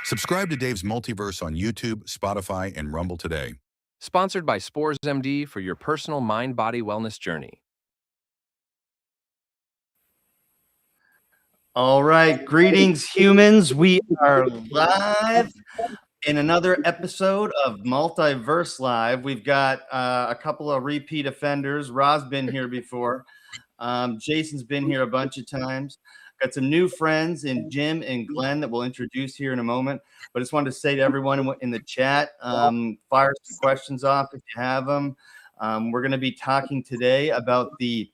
Subscribe to Dave's Multiverse on YouTube, Spotify, and Rumble today. Sponsored by Spores MD for your personal mind-body wellness journey. All right, greetings, humans. We are live in another episode of Multiverse Live. We've got a couple of repeat offenders. Ra's been here before. Jason's been here a bunch of times. Got some new friends in Jim and Glenn that we'll introduce here in a moment. But I just wanted to say to everyone in the chat, fire some questions off if you have them. We're going to be talking today about the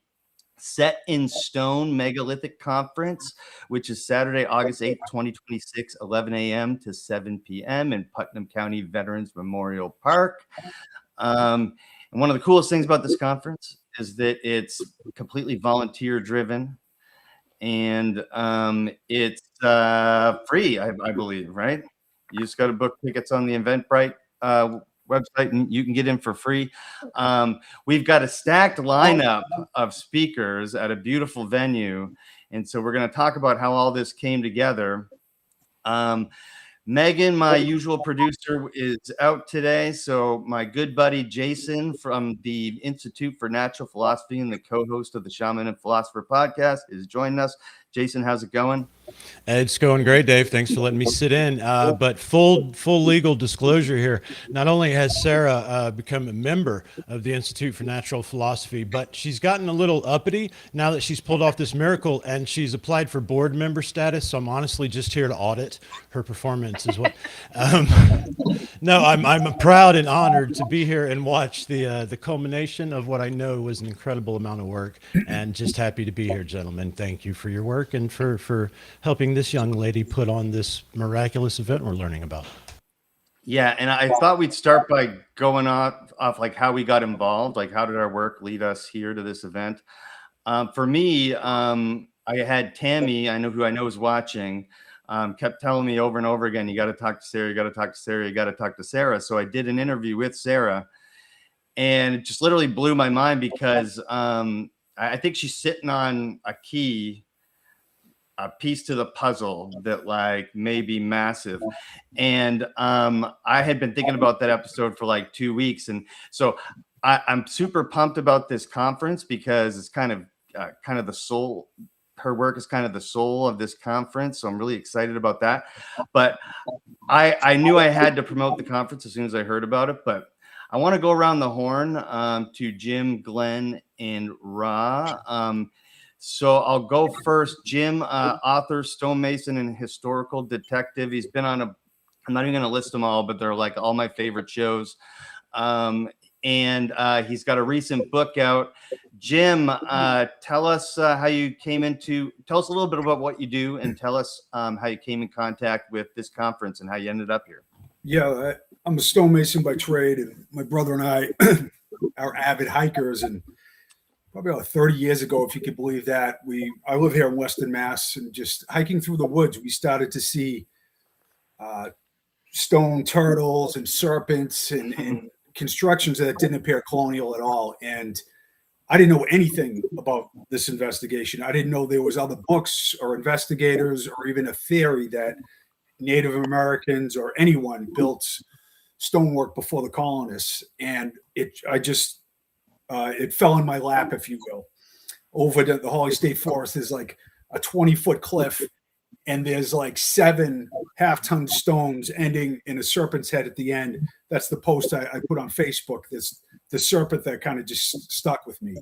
Set in Stone Megalithic Conference, which is Saturday, August 8th, 2026, 11 a.m. to 7 p.m. in Putnam County Veterans Memorial Park. And one of the coolest things about this conference is that it's completely volunteer driven. And it's free, I believe, right? You just got to book tickets on the Eventbrite website and you can get in for free. We've got a stacked lineup of speakers at a beautiful venue. And so we're going to talk about how all this came together. Megan, my usual producer, is out today. So my good buddy Jason from the Institute for Natural Philosophy and the co-host of the Shaman and Philosopher podcast is joining us. Jason, how's it going? It's going great, Dave. Thanks for letting me sit in. But full legal disclosure here. Not only has Sarah become a member of the Institute for Natural Philosophy, but she's gotten a little uppity now that she's pulled off this miracle and she's applied for board member status. So I'm honestly just here to audit her performance as well. No, I'm proud and honored to be here and watch the culmination of what I know was an incredible amount of work, and just happy to be here, gentlemen. Thank you for your work and for helping this young lady put on this miraculous event we're learning about. Yeah, and I thought we'd start by going off like how we got involved, like how did our work lead us here to this event. For me, I had Tammy, who I know is watching, kept telling me over and over again, you got to talk to Sarah, you got to talk to Sarah, you got to talk to Sarah. So I did an interview with Sarah, and it just literally blew my mind because I think she's sitting on a piece to the puzzle that like may be massive. And I had been thinking about that episode for like 2 weeks. And so I'm super pumped about this conference because it's kind of the soul. Her work is kind of the soul of this conference. So I'm really excited about that. But I knew I had to promote the conference as soon as I heard about it. But I want to go around the horn to Jim, Glenn, and Ra. So I'll go first. Jim, author, stonemason, and historical detective. He's been on I'm not even going to list them all, but they're like all my favorite shows. And and he's got a recent book out. Jim, tell us how you came into. Tell us a little bit about what you do, and tell us how you came in contact with this conference and how you ended up here. Yeah, I'm a stonemason by trade, and my brother and I are avid hikers. And probably about 30 years ago, if you could believe that, I live here in Western Mass, and just hiking through the woods, we started to see stone turtles and serpents and constructions that didn't appear colonial at all. And I didn't know anything about this investigation. I didn't know there was other books or investigators or even a theory that Native Americans or anyone built stonework before the colonists. And it fell in my lap, if you will. Over the Holly State Forest is like a 20-foot cliff, and there's like 7 half-ton stones ending in a serpent's head at the end. That's the post I put on Facebook. This the serpent that kind of just stuck with me.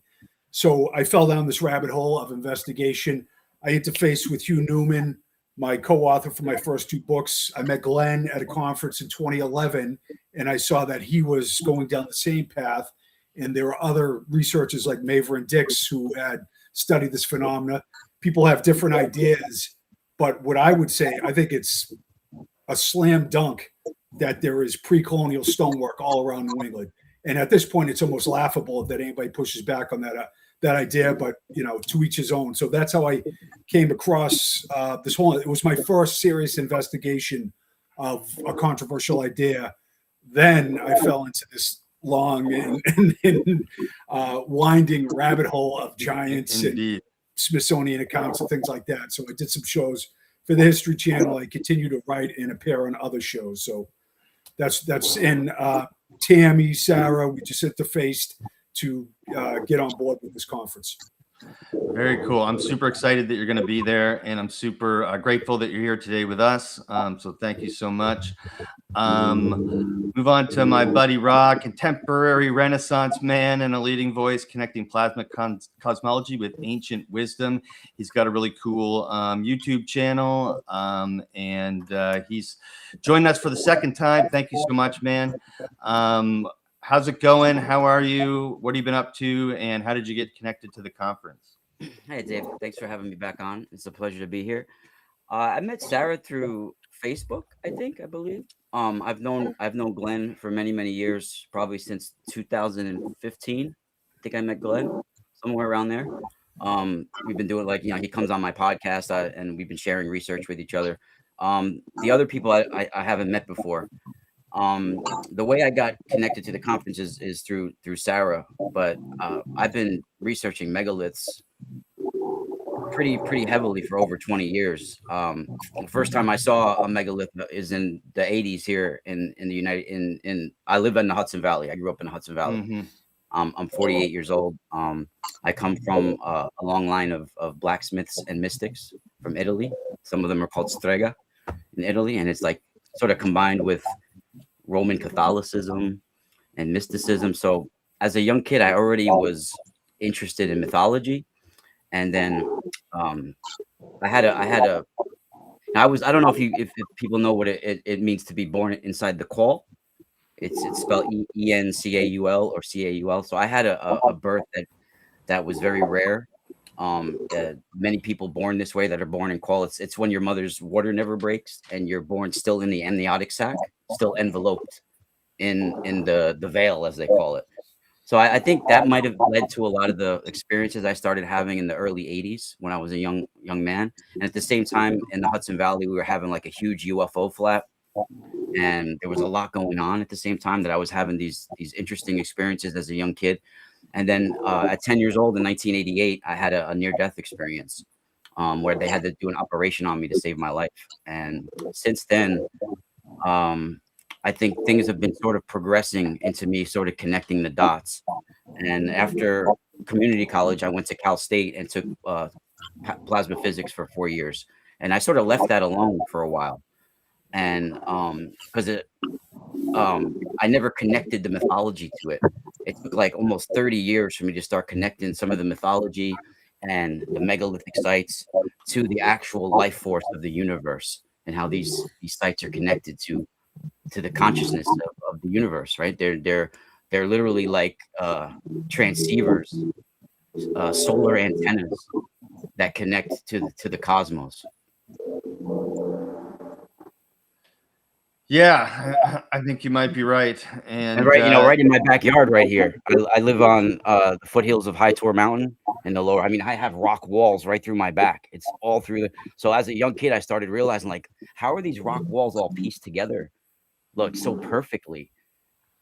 So I fell down this rabbit hole of investigation. I interfaced with Hugh Newman, my co-author for my first 2 books. I met Glenn at a conference in 2011, and I saw that he was going down the same path. And there were other researchers like Maver and Dix who had studied this phenomena. People have different ideas, but what I would say, I think it's a slam dunk that there is pre-colonial stonework all around New England. And at this point, it's almost laughable that anybody pushes back on that idea, but to each his own. So that's how I came across this whole. It was my first serious investigation of a controversial idea. Then I fell into this long and winding rabbit hole of giants Indeed. and Smithsonian accounts and things like that. So I did some shows for the History Channel. I continue to write and appear on other shows. So that's in Tammy, Sarah, we just interfaced to get on board with this conference. Very cool. I'm super excited that you're going to be there, and I'm super grateful that you're here today with us. So thank you so much. Move on to my buddy Ra, contemporary Renaissance man and a leading voice connecting plasma cosmology with ancient wisdom. He's got a really cool YouTube channel, and he's joined us for the second time. Thank you so much, man. How's it going? How are you? What have you been up to? And how did you get connected to the conference? Hey, Dave. Thanks for having me back on. It's a pleasure to be here. I met Sarah through Facebook, I believe. I've known Glenn for many years, probably since 2015. I think I met Glenn somewhere around there. We've been doing he comes on my podcast, and we've been sharing research with each other. The other people I haven't met before. The way I got connected to the conference is through Sarah, but I've been researching megaliths pretty heavily for over 20 years. The first time I saw a megalith is in the 80s here in the I live in the Hudson Valley. I grew up in the Hudson Valley. Mm-hmm. I'm 48 years old. I come from a long line of blacksmiths and mystics from Italy. Some of them are called strega in Italy, and it's like sort of combined with Roman Catholicism and mysticism. So as a young kid, I already was interested in mythology. And then I don't know if people know what it means to be born inside the caul. It's spelled Encaul or Caul. So I had a birth that was very rare. Many people born this way that are born in caul. It's when your mother's water never breaks and you're born still in the amniotic sac, still enveloped in the veil, as they call it. So I think that might have led to a lot of the experiences I started having in the early 80s when I was a young man. And at the same time, in the Hudson Valley, we were having like a huge UFO flap, and there was a lot going on at the same time that I was having these interesting experiences as a young kid. And then at 10 years old in 1988, I had a near-death experience where they had to do an operation on me to save my life. And since then, I think things have been sort of progressing into me sort of connecting the dots. And after community college, I went to Cal State and took plasma physics for 4 years. And I sort of left that alone for a while. And because I never connected the mythology to it. It took like almost 30 years for me to start connecting some of the mythology and the megalithic sites to the actual life force of the universe and how these sites are connected to the consciousness of the universe, right? They're They're literally like transceivers, solar antennas that connect to the cosmos. Yeah, I think you might be right. And right, right in my backyard right here. I live on the foothills of High Tor Mountain in the lower. I mean, I have rock walls right through my back. It's all through the. So as a young kid, I started realizing, like, how are these rock walls all pieced together? Look so perfectly.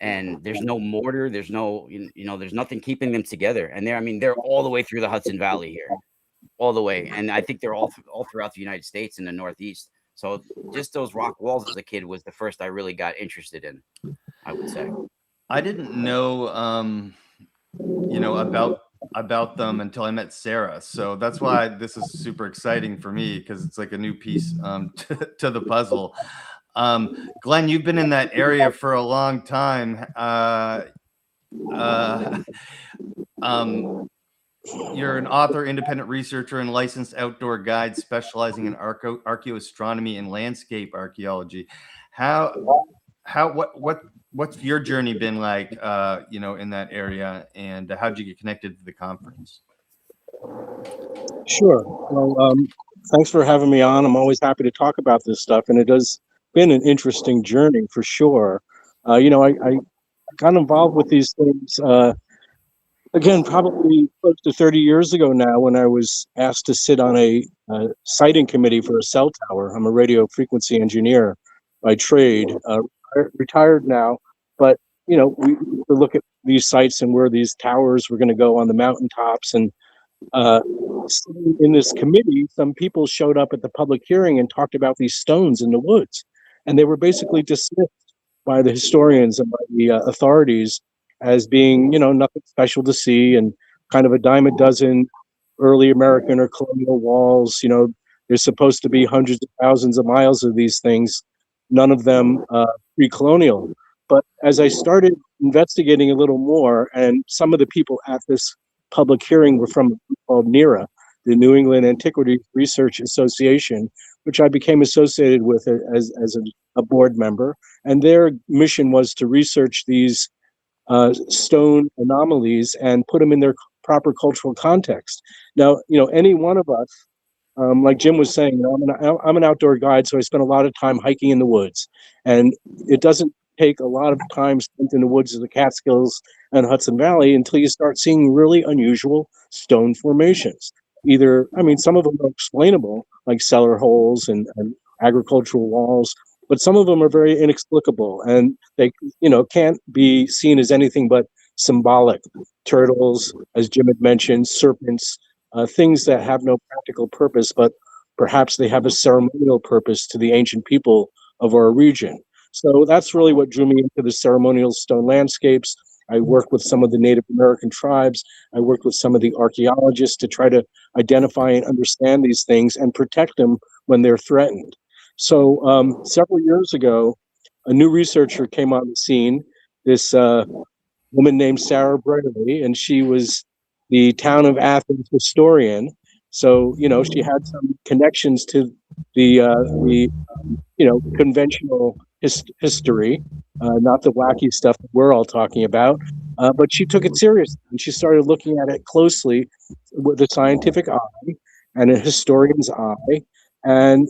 And there's no mortar, there's no, there's nothing keeping them together. And they're all the way through the Hudson Valley here, all the way. And I think they're all throughout the United States in the Northeast. So just those rock walls as a kid was the first I really got interested in, I would say. I didn't know, about them until I met Sarah. So that's why this is super exciting for me, because it's like a new piece to the puzzle. Glenn, you've been in that area for a long time. You're an author, independent researcher, and licensed outdoor guide specializing in archaeoastronomy and landscape archaeology. What's your journey been like, in that area, and how'd you get connected to the conference? Sure. Well, thanks for having me on. I'm always happy to talk about this stuff, and it has been an interesting journey for sure. I got involved with these things, again, probably close to 30 years ago now, when I was asked to sit on a siting committee for a cell tower. I'm a radio frequency engineer by trade, retired now, but we look at these sites and where these towers were going to go on the mountaintops. And in this committee, some people showed up at the public hearing and talked about these stones in the woods, and they were basically dismissed by the historians and by the authorities as being, nothing special to see, and kind of a dime a dozen early American or colonial walls. There's supposed to be hundreds of thousands of miles of these things, none of them pre-colonial. But as I started investigating a little more, and some of the people at this public hearing were from a group called NERA, the New England Antiquities Research Association, which I became associated with as a board member. And their mission was to research these stone anomalies and put them in their proper cultural context. Now, any one of us, like Jim was saying, I'm an outdoor guide, so I spend a lot of time hiking in the woods, and it doesn't take a lot of time spent in the woods of the Catskills and Hudson Valley until you start seeing really unusual stone formations. Some of them are explainable, like cellar holes and agricultural walls, but some of them are very inexplicable, and they, can't be seen as anything but symbolic. Turtles, as Jim had mentioned, serpents, things that have no practical purpose, but perhaps they have a ceremonial purpose to the ancient people of our region. So that's really what drew me into the ceremonial stone landscapes. I worked with some of the Native American tribes. I worked with some of the archaeologists to try to identify and understand these things and protect them when they're threatened. So several years ago, a new researcher came on the scene, this woman named Sarah Brailey, and she was the town of Athens historian. So, she had some connections to the conventional history, not the wacky stuff that we're all talking about. But she took it seriously, and she started looking at it closely with a scientific eye and a historian's eye. And,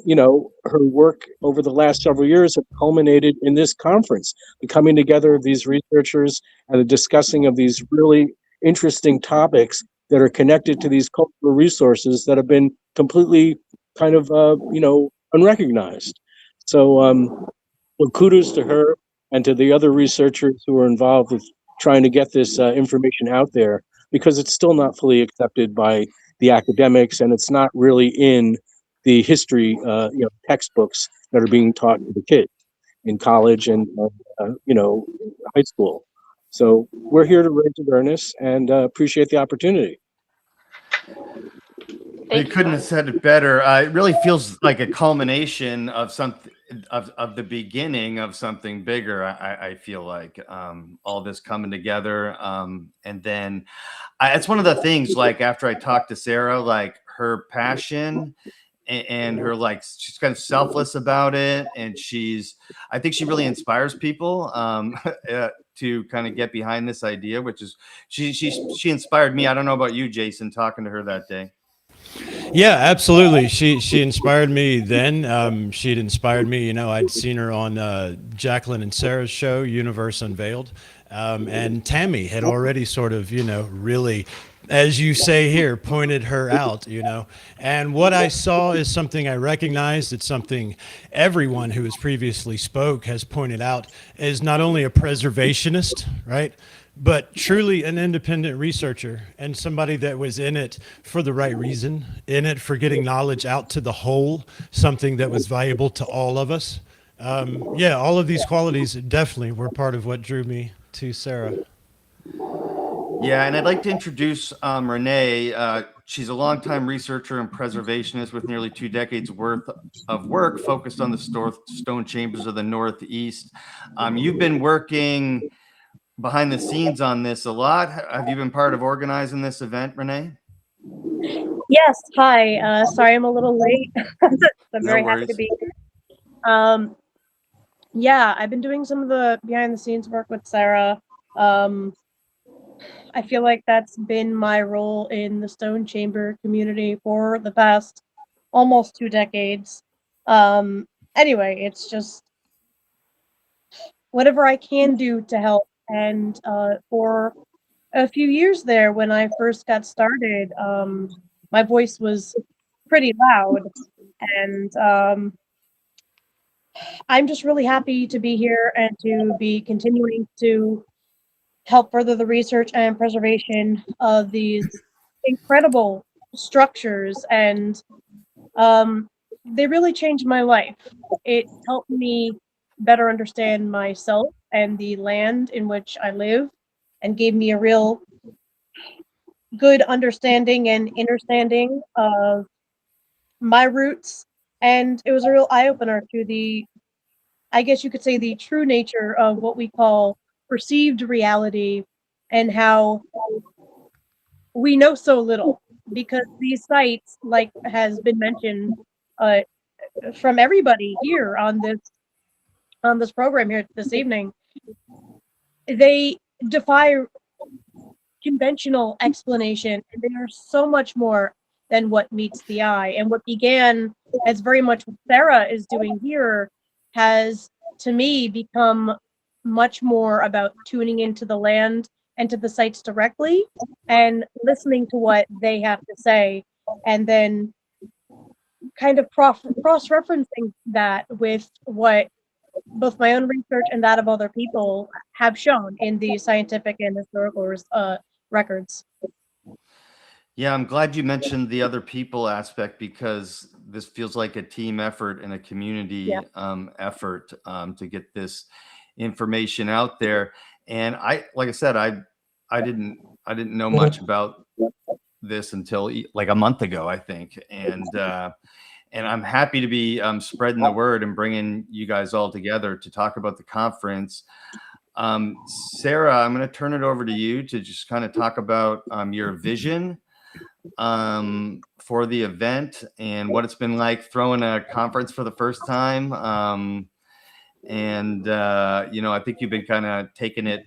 her work over the last several years have culminated in this conference, the coming together of these researchers and the discussing of these really interesting topics that are connected to these cultural resources that have been completely kind of, unrecognized. So, well, kudos to her and to the other researchers who are involved with trying to get this information out there, because it's still not fully accepted by the academics, and it's not really in the history, textbooks that are being taught to the kids in college and, high school. So we're here to raise awareness and appreciate the opportunity. You couldn't have said it better. It really feels like a culmination of something, of the beginning of something bigger. I feel like all this coming together, and then it's one of the things. Like after I talked to Sarah, like her passion and her, like, she's kind of selfless about it, and I think she really inspires people. to kind of get behind this idea, which is she inspired me. I don't know about you, Jason, talking to her that day. Yeah, absolutely. She inspired me then. She'd inspired me. I'd seen her on Jacqueline and Sarah's show, Universe Unveiled, and Tammy had already sort of, really, as you say here, pointed her out. And what I saw is something I recognized. It's something everyone who has previously spoke has pointed out is not only a preservationist, right? But truly an independent researcher and somebody that was in it for the right reason, in it for getting knowledge out to the whole, something that was valuable to all of us. Yeah, all of these qualities definitely were part of what drew me to Sarah. Yeah, and I'd like to introduce Renee. She's a longtime researcher and preservationist with nearly 2 decades worth of work focused on the stone chambers of the Northeast. You've been working behind the scenes on this a lot. Have you been part of organizing this event, Renee? Yes. Hi. Sorry, I'm a little late. I'm very happy to worries. be here. Yeah, I've been doing some of the behind the scenes work with Sarah. I feel like that's been my role in the Stone Chamber community for the past almost 2 decades. Anyway, it's just whatever I can do to help. And for a few years there, when I first got started, my voice was pretty loud, and I'm just really happy to be here and to be continuing to help further the research and preservation of these incredible structures. And they really changed my life. It helped me better understand myself and the land in which I live, and gave me a real good understanding and understanding of my roots. And it was a real eye-opener to the, I guess you could say, the true nature of what we call perceived reality, and how we know so little, because these sites, like has been mentioned from everybody here on this program here this evening, they defy conventional explanation, and they are so much more than what meets the eye. And what began as very much what Sarah is doing here has, to me, become much more about tuning into the land and to the sites directly and listening to what they have to say, and then kind of cross-referencing that with what both my own research and that of other people have shown in the scientific and historical records. Yeah, I'm glad you mentioned the other people aspect, because this feels like a team effort and a community effort to get this information out there. And like I said, I didn't know much about this until like a month ago, I think. And I'm happy to be spreading the word and bringing you guys all together to talk about the conference. Sarah, I'm going to turn it over to you to just kind of talk about your vision for the event and what it's been like throwing a conference for the first time. I think you've been kind of taking it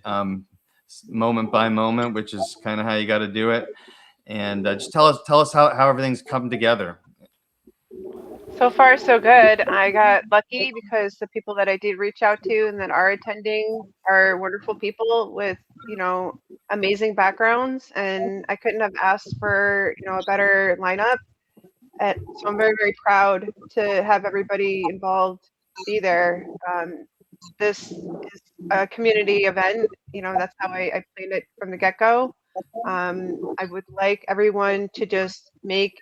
moment by moment, which is kind of how you got to do it. And just tell us how everything's come together. So far, so good. I got lucky because the people that I did reach out to and that are attending are wonderful people with, amazing backgrounds, and I couldn't have asked for, a better lineup. So I'm very, very proud to have everybody involved be there. This is a community event. That's how I planned it from the get-go. I would like everyone to just make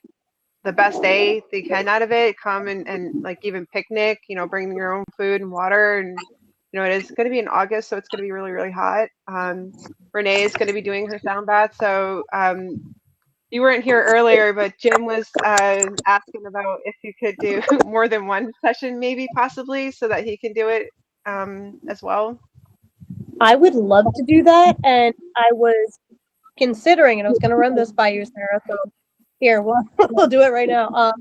the best day they can out of it. Come and like even picnic, bring your own food and water. And, it is going to be in August, so it's going to be really, really hot. Renee is going to be doing her sound bath. So you weren't here earlier, but Jim was asking about if you could do more than one session, maybe possibly, so that he can do it as well. I would love to do that, and I was considering, and I was going to run this by you, Sarah. So here, we'll do it right now.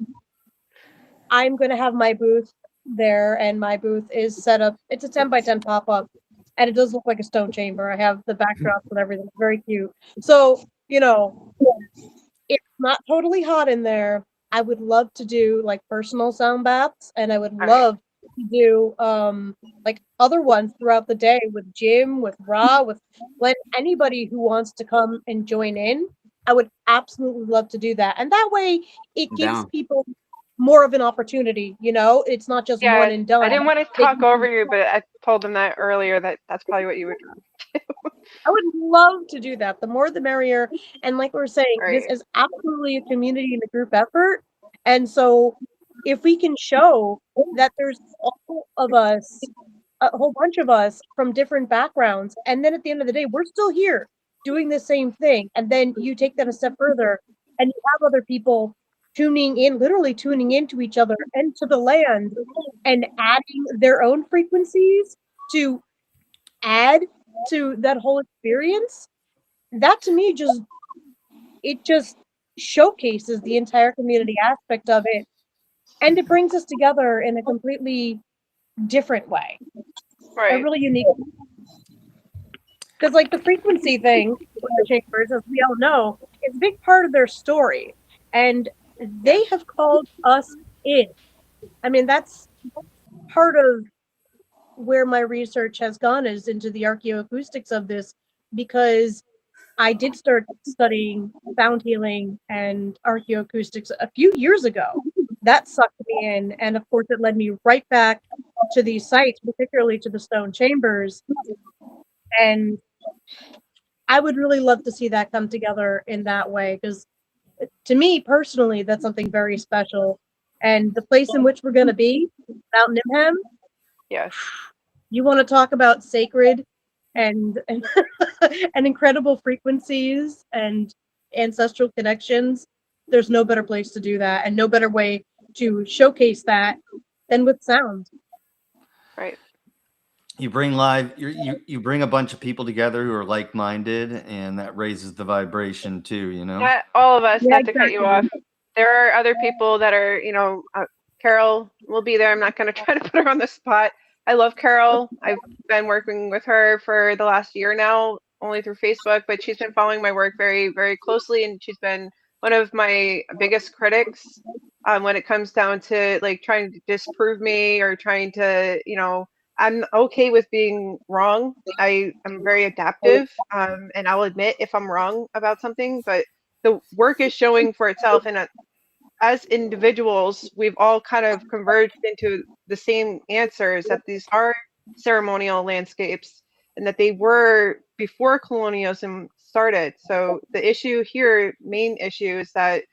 I'm going to have my booth there, and my booth is set up. It's a 10 by 10 pop-up and it does look like a stone chamber. I have the backdrops and everything. It's very cute. So, you know, it's not totally hot in there. I would love to do like personal sound baths, and I would All right. love to do like other ones throughout the day with Jim, with Ra, with Glenn, anybody who wants to come and join in. I would absolutely love to do that. And that way it gives Down. people more of an opportunity, you know? It's not just one Yeah, and done. I didn't want to They talk can- over you, but I told them that earlier that that's probably what you would do. I would love to do that. The more the merrier. And like we were saying, this Right. is absolutely a community and a group effort. And so if we can show that there's all of us, a whole bunch of us from different backgrounds, and then at the end of the day, we're still here doing the same thing. And then you take that a step further and you have other people tuning in, literally tuning into each other and to the land and adding their own frequencies to add to that whole experience. That to me just showcases the entire community aspect of it, and it brings us together in a completely different way, a Right. really unique. Because like the frequency thing with the chambers, as we all know, is a big part of their story, and they have called us in. I mean, that's part of where my research has gone, is into the archaeoacoustics of this, because I did start studying sound healing and archaeoacoustics a few years ago. That sucked me in, and of course, it led me right back to these sites, particularly to the stone chambers. And I would really love to see that come together in that way, because to me personally, that's something very special. And the place in which we're going to be, Mount Nimham, Yes. you want to talk about sacred and and incredible frequencies and ancestral connections. There's no better place to do that, and no better way to showcase that than with sound. Right. You bring you bring a bunch of people together who are like-minded, and that raises the vibration too, you know? Not all of us, Yeah, not to cut you off. There are other people that are, Carol will be there. I'm not going to try to put her on the spot. I love Carol. I've been working with her for the last year now, only through Facebook, but she's been following my work very, very closely, and she's been one of my biggest critics when it comes down to like trying to disprove me or trying to, I'm okay with being wrong. I am very adaptive, and I'll admit if I'm wrong about something, but the work is showing for itself. And as individuals, we've all kind of converged into the same answers, that these are ceremonial landscapes and that they were before colonialism started. So the issue here, main issue, is that,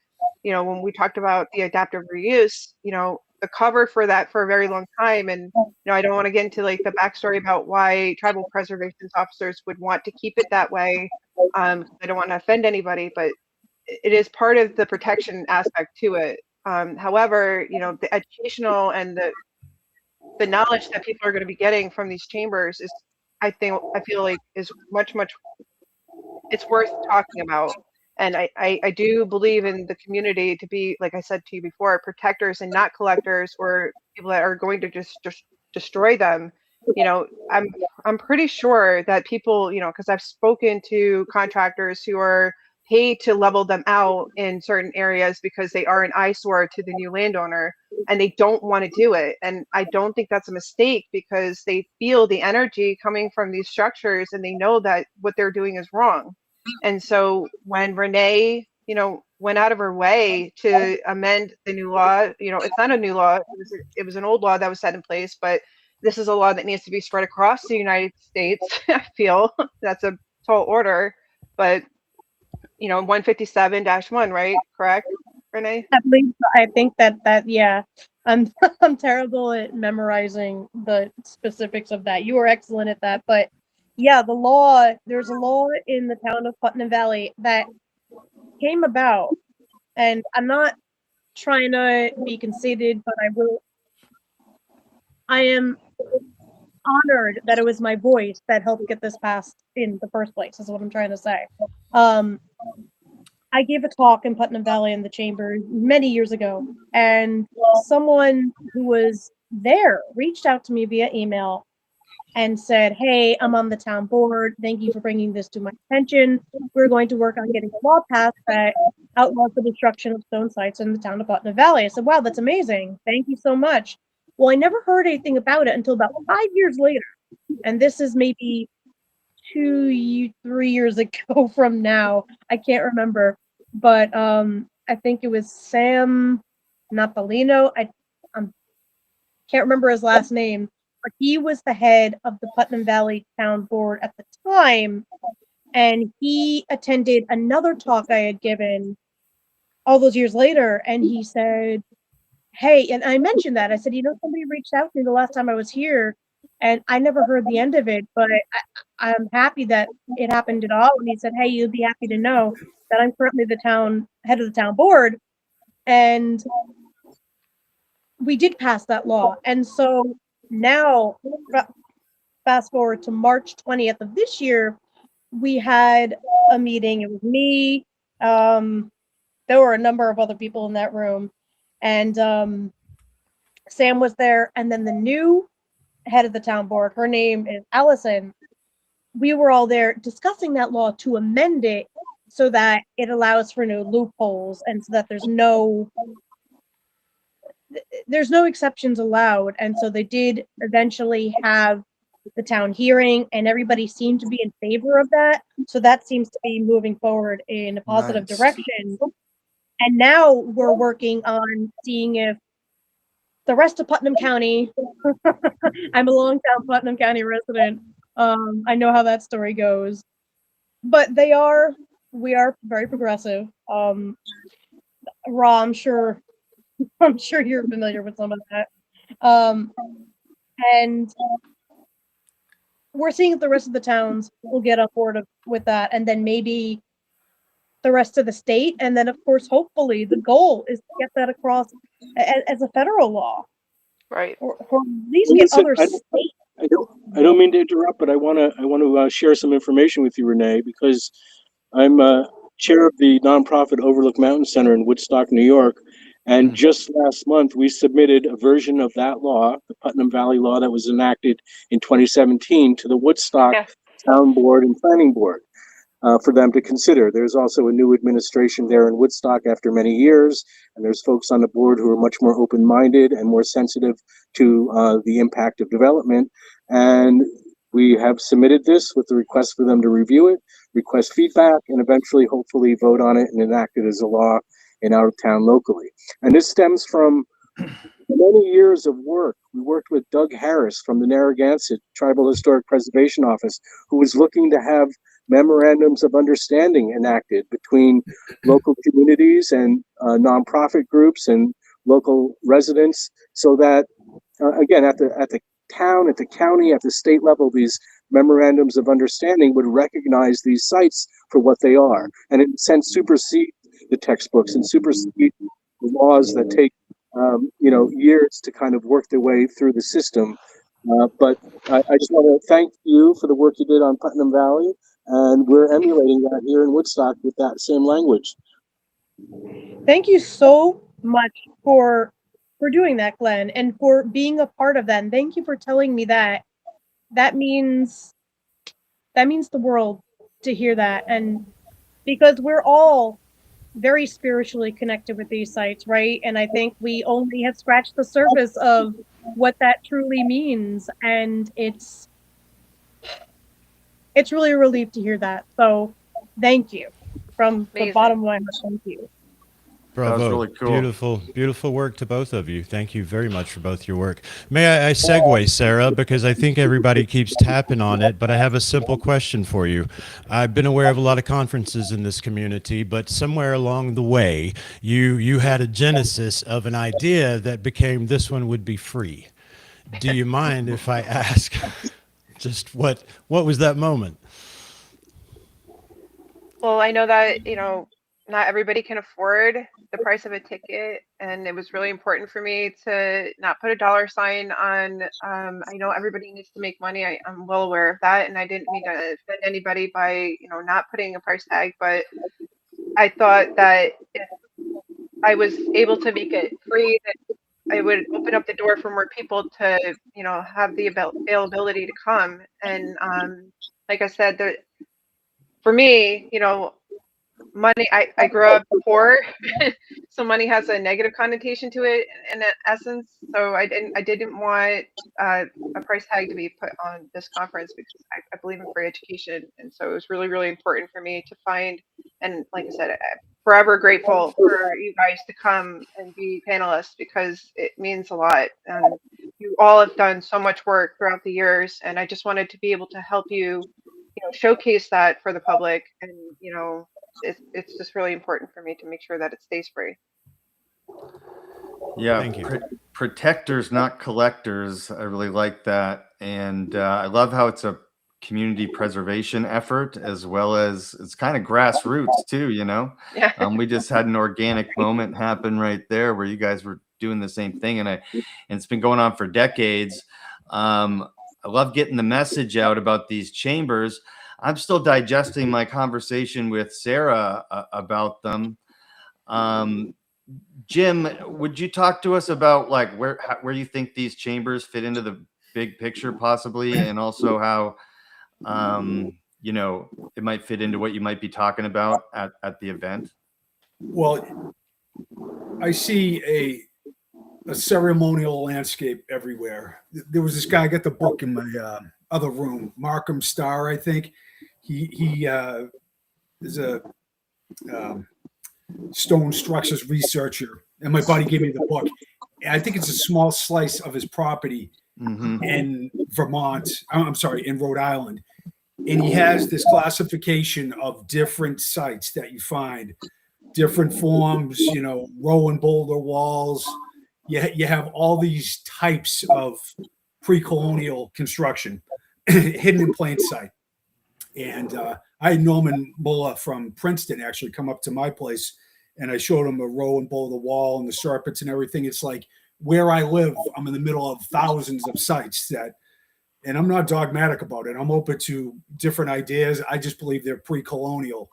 when we talked about the adaptive reuse, the cover for that for a very long time. And, I don't want to get into like the backstory about why tribal preservation officers would want to keep it that way. I don't want to offend anybody, but it is part of the protection aspect to it. However, the educational and the knowledge that people are going to be getting from these chambers is, I feel like, is much, it's worth talking about. And I do believe in the community to be, like I said to you before, protectors and not collectors, or people that are going to just destroy them. I'm pretty sure that people, because I've spoken to contractors who are paid to level them out in certain areas because they are an eyesore to the new landowner, and they don't want to do it. And I don't think that's a mistake, because they feel the energy coming from these structures and they know that what they're doing is wrong. And so when Renee, went out of her way to amend the new law, it's not a new law. It was an old law that was set in place, but this is a law that needs to be spread across the United States. I feel that's a tall order, but 157-1, right? Correct, Renee? I think that yeah. I'm I'm terrible at memorizing the specifics of that. You were excellent at that, but yeah, there's a law in the town of Putnam Valley that came about, and I'm not trying to be conceited, but I am honored that it was my voice that helped get this passed in the first place, is what I'm trying to say. I gave a talk in Putnam Valley in the chamber many years ago, and someone who was there reached out to me via email and said, hey, I'm on the town board. Thank you for bringing this to my attention. We're going to work on getting a law passed that outlaws the destruction of stone sites in the town of Putnam Valley. I said, wow, that's amazing. Thank you so much. Well, I never heard anything about it until about 5 years later. And this is maybe 3 years ago from now. I can't remember. But I think it was Sam Napolino. I can't remember his last name, but he was the head of the Putnam Valley Town Board at the time. And he attended another talk I had given all those years later. And he said, hey, and I mentioned that. I said, somebody reached out to me the last time I was here, and I never heard the end of it, but I'm happy that it happened at all. And he said, hey, you'd be happy to know that I'm currently the head of the town board. And we did pass that law. And so now, fast forward to March 20th of this year, we had a meeting. It was me. There were a number of other people in that room. And Sam was there. And then the new head of the town board, her name is Allison. We were all there discussing that law to amend it so that it allows for no loopholes and so that there's no exceptions allowed. And so they did eventually have the town hearing, and everybody seemed to be in favor of that. So that seems to be moving forward in a positive direction. And now we're working on seeing if the rest of Putnam County, I'm a longtime Putnam County resident. I know how that story goes, but we are very progressive. Ra, I'm sure you're familiar with some of that. And we're seeing if the rest of the towns will get on board with that, and then maybe the rest of the state, and then of course, hopefully, the goal is to get that across as a federal law, Right? Or at least get other states. I don't mean to interrupt, but I want to share some information with you, Renee, because I'm chair of the nonprofit Overlook Mountain Center in Woodstock, New York. And just last month, we submitted a version of that law, the Putnam Valley law that was enacted in 2017, to the Woodstock Town Board and Planning Board for them to consider. There's also a new administration there in Woodstock after many years, and there's folks on the board who are much more open-minded and more sensitive to the impact of development. And we have submitted this with the request for them to review it, request feedback, and eventually, hopefully, vote on it and enact it as a law in our town locally. And this stems from many years of work. We worked with Doug Harris from the Narragansett Tribal Historic Preservation Office, who was looking to have memorandums of understanding enacted between local communities and nonprofit groups and local residents, so that, again, at the town, at the county, at the state level, these memorandums of understanding would recognize these sites for what they are, and in a sense supersede the textbooks and supersede the laws that take years to kind of work their way through the system. But I just want to thank you for the work you did on Putnam Valley, and we're emulating that here in Woodstock with that same language. Thank you so much for doing that, Glenn, and for being a part of that. And thank you for telling me that. That means the world to hear that, and because we're all very spiritually connected with these sites, right? And I think we only have scratched the surface of what that truly means, and it's really a relief to hear that. So thank you from the bottom line. Thank you. Bravo. That was really cool. Beautiful, beautiful work to both of you. Thank you very much for both your work. May I segue, Sarah, because I think everybody keeps tapping on it, but I have a simple question for you. I've been aware of a lot of conferences in this community, but somewhere along the way, you had a genesis of an idea that became this one would be free. Do you mind if I ask just what was that moment? Well, I know that, not everybody can afford the price of a ticket, and it was really important for me to not put a dollar sign on. I know everybody needs to make money. I'm well aware of that, and I didn't mean to offend anybody by, not putting a price tag, but I thought that if I was able to make it free, that I would open up the door for more people to, you know, have the availability to come. And like I said, for me, you know, money, I grew up poor, so money has a negative connotation to it in essence. So I didn't want a price tag to be put on this conference because I believe in free education, and so it was really, really important for me to find. And like I said, I'm forever grateful for you guys to come and be panelists because it means a lot. And you all have done so much work throughout the years, and I just wanted to be able to help you, you know, showcase that for the public. And you know, it's just really important for me to make sure that it stays free. Yeah, Thank you. protectors, not collectors. I really like that, and I love how it's a community preservation effort as well as it's kind of grassroots too. You know, Yeah. we just had an organic moment happen right there where you guys were doing the same thing, and it's been going on for decades. I love getting the message out about these chambers. I'm still digesting my conversation with Sarah about them. Jim, would you talk to us about like where you think these chambers fit into the big picture possibly, and also how you know, it might fit into what you might be talking about at the event? Well, I see a ceremonial landscape everywhere. There was this guy, I got the book in my other room, Markham Starr, I think. He is a stone structures researcher, and my buddy gave me the book. I think it's a small slice of his property in Vermont. I'm sorry, in Rhode Island. And he has this classification of different sites that you find, different forms, you know, row and boulder walls. You have all these types of pre-colonial construction hidden in plain sight. And I had Norman Muller from Princeton actually come up to my place, and I showed him a row and boulder wall and the serpents and everything. It's like where I live, I'm in the middle of thousands of sites that, and I'm not dogmatic about it. I'm open to different ideas. I just believe they're pre-colonial.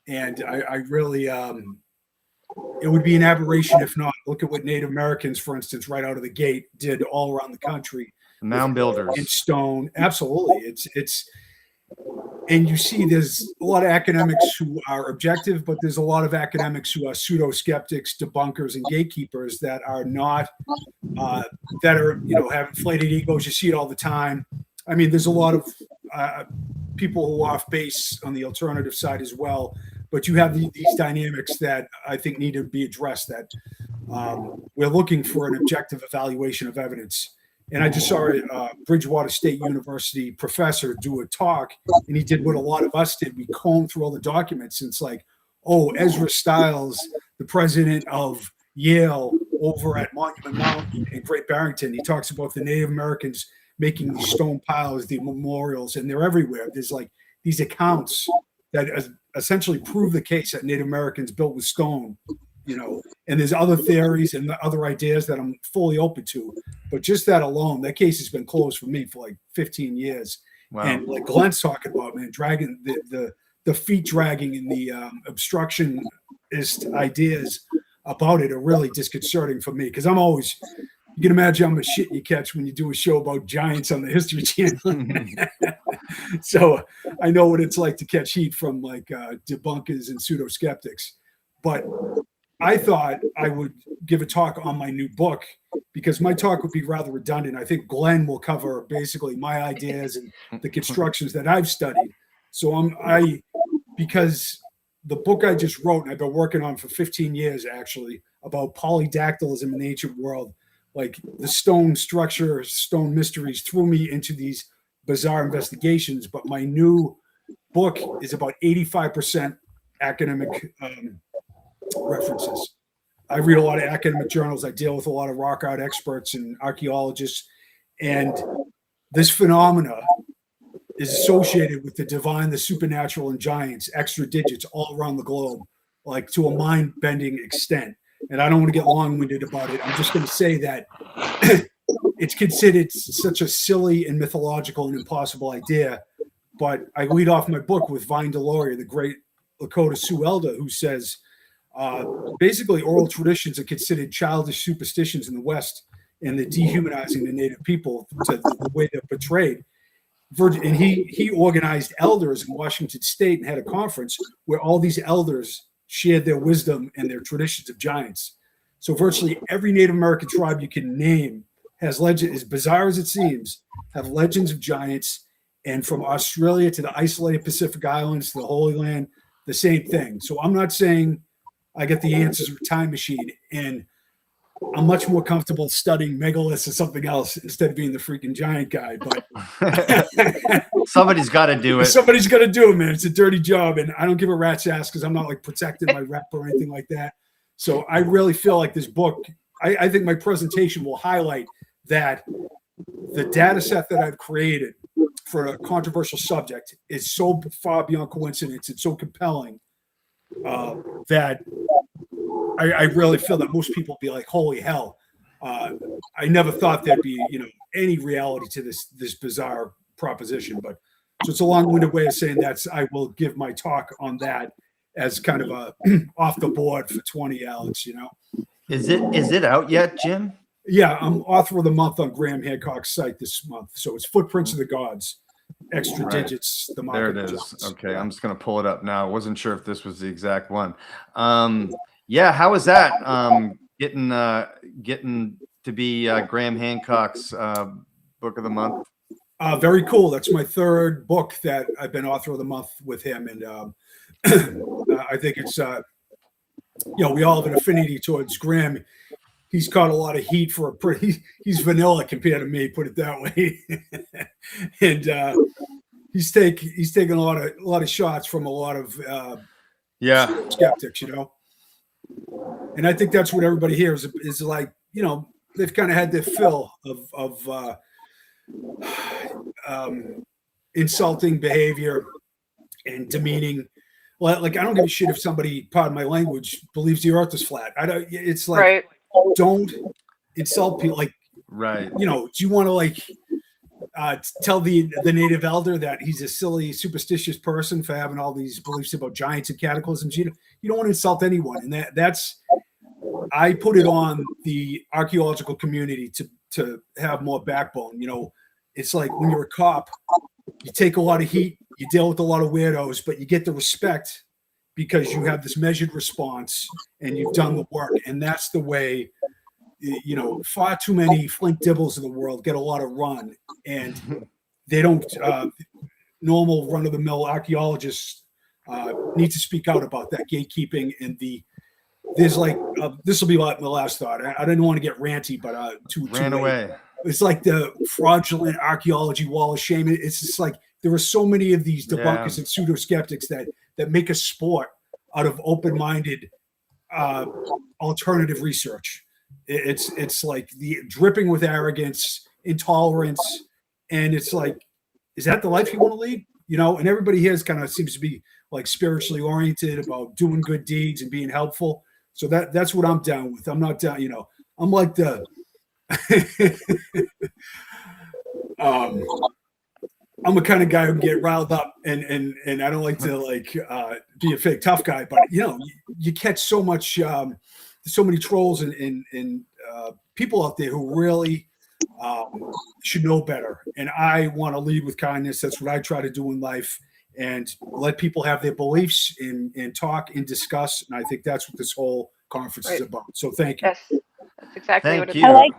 And I really, it would be an aberration if not. Look at what Native Americans, for instance, right out of the gate did all around the country. Mound builders. In stone. Absolutely. It's, and you see there's a lot of academics who are objective, but there's a lot of academics who are pseudo-skeptics, debunkers, and gatekeepers that are not, that are, you know, have inflated egos. You see it all the time. I mean, there's a lot of people who are off base on the alternative side as well, but you have these dynamics that I think need to be addressed, that we're looking for an objective evaluation of evidence. And I just saw a Bridgewater State University professor do a talk, and he did what a lot of us did. We combed through all the documents, and it's like, oh, Ezra Stiles, the president of Yale over at Monument Mountain in Great Barrington, he talks about the Native Americans making these stone piles, the memorials, and they're everywhere. There's like these accounts that essentially prove the case that Native Americans built with stone, you know, and there's other theories and other ideas that I'm fully open to. But just that alone, that case has been closed for me for like 15 years. Wow. And like Glenn's talking about, man, dragging the feet dragging and the obstructionist ideas about it are really disconcerting for me, because I'm always, you can imagine how much shit you catch when you do a show about giants on the History Channel. So I know what it's like to catch heat from like debunkers and pseudo skeptics. But I thought I would give a talk on my new book, because my talk would be rather redundant. I think Glenn will cover basically my ideas and the constructions that I've studied. So because the book I just wrote, and I've been working on for 15 years actually, about polydactylism in the ancient world, like the stone structure, stone mysteries, threw me into these bizarre investigations. But my new book is about 85% academic references. I read a lot of academic journals. I deal with a lot of rock art experts and archaeologists. And this phenomena is associated with the divine, the supernatural, and giants, extra digits all around the globe, like to a mind-bending extent. And I don't want to get long-winded about it. I'm just going to say that it's considered such a silly and mythological and impossible idea. But I lead off my book with Vine Deloria, the great Lakota Sioux elder, who says, basically oral traditions are considered childish superstitions in the West, and they're dehumanizing the native people to the way they're portrayed. And he organized elders in Washington State and had a conference where all these elders shared their wisdom and their traditions of giants. So virtually every Native American tribe you can name has legends, as bizarre as it seems, have legends of giants. And from Australia to the isolated Pacific Islands to the Holy Land, the same thing. So I'm not saying I get the answers with time machine, and I'm much more comfortable studying megaliths or something else instead of being the freaking giant guy. But somebody's got to do it. Somebody's got to do it, man. It's a dirty job, and I don't give a rat's ass because I'm not like protecting my rep or anything like that. So I really feel like this book, I think my presentation will highlight that the data set that I've created for a controversial subject is so far beyond coincidence. It's so compelling that I really feel that most people be like, holy hell. I never thought there'd be, any reality to this bizarre proposition. But so it's a long-winded way of saying I will give my talk on that as kind of a off the board for 20, Alex, Is it out yet, Jim? Yeah, I'm author of the month on Graham Hancock's site this month. So it's Footprints of the Gods, Extra Digits, the There Market it of is. Giants. Okay, I'm just going to pull it up now. I wasn't sure if this was the exact one. Yeah, how was that? Getting to be Graham Hancock's book of the month. Very cool. That's my third book that I've been author of the month with him, and I think it's we all have an affinity towards Graham. He's caught a lot of heat for he's vanilla compared to me, put it that way. And he's taken a lot of shots from a lot of skeptics, And I think that's what everybody here is like, they've kind of had their fill of insulting behavior and demeaning. Like, I don't give a shit if somebody, pardon my language, believes the earth is flat. It's like, Right. Don't insult people. Like, right. Do you want to tell the native elder that he's a silly, superstitious person for having all these beliefs about giants and cataclysms? You don't want to insult anyone. And that's, I put it on the archaeological community to have more backbone. It's like when you're a cop, you take a lot of heat, you deal with a lot of weirdos, but you get the respect because you have this measured response and you've done the work. And that's the way, far too many Flint Dibbles of the world get a lot of run, and they don't, normal run-of-the-mill archaeologists need to speak out about that gatekeeping and there's like, this will be my last thought. I didn't want to get ranty, but Ran away. It's like the fraudulent archaeology wall of shame. It's just like, there are so many of these debunkers and pseudo skeptics that make a sport out of open-minded alternative research. It's like the dripping with arrogance, intolerance, and it's like, is that the life you want to lead? And everybody here kind of seems to be like spiritually oriented about doing good deeds and being helpful. So that's what I'm down with. I'm not down, I'm like the I'm a kind of guy who can get riled up, and I don't like to be a fake tough guy, but you catch so much, so many trolls and people out there who really should know better. And I want to lead with kindness. That's what I try to do in life, and let people have their beliefs and talk and discuss. And I think that's what this whole conference is about. So thank you. Yes, that's exactly what it's I about. like.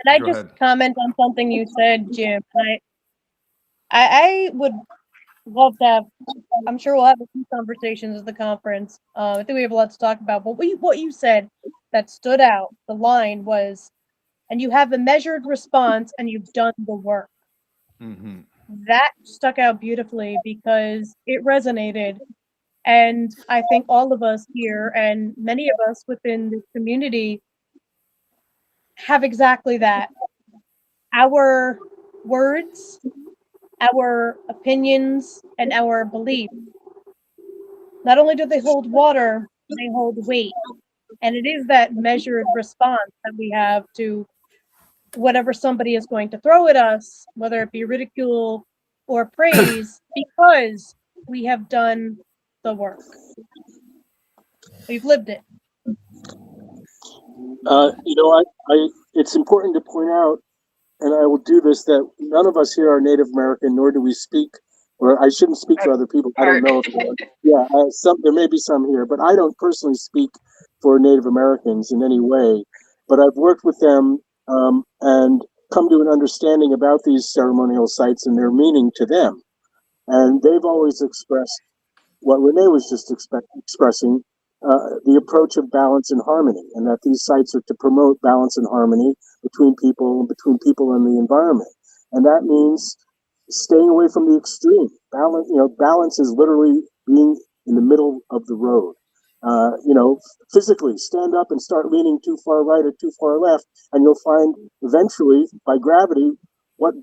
Can I just comment on something you said, Jim? I would love to have, I'm sure we'll have a few conversations at the conference. I think we have a lot to talk about, but what you said that stood out, the line was, and you have a measured response and you've done the work. Mm-hmm. That stuck out beautifully because it resonated. And I think all of us here and many of us within the community have exactly that. Our words, our opinions, and our beliefs, not only do they hold water, they hold weight. And it is that measured response that we have to whatever somebody is going to throw at us, whether it be ridicule or praise, because we have done the work. We've lived it. It's important to point out, and I will do this, that none of us here are Native American, nor do we speak, or I shouldn't speak for other people. I don't know if there may be some here, but I don't personally speak for Native Americans in any way. But I've worked with them and come to an understanding about these ceremonial sites and their meaning to them. And they've always expressed what Renee was just expressing, the approach of balance and harmony, and that these sites are to promote balance and harmony between people and the environment. And that means staying away from the extreme. Balance is literally being in the middle of the road. Physically stand up and start leaning too far right or too far left, and you'll find eventually by gravity what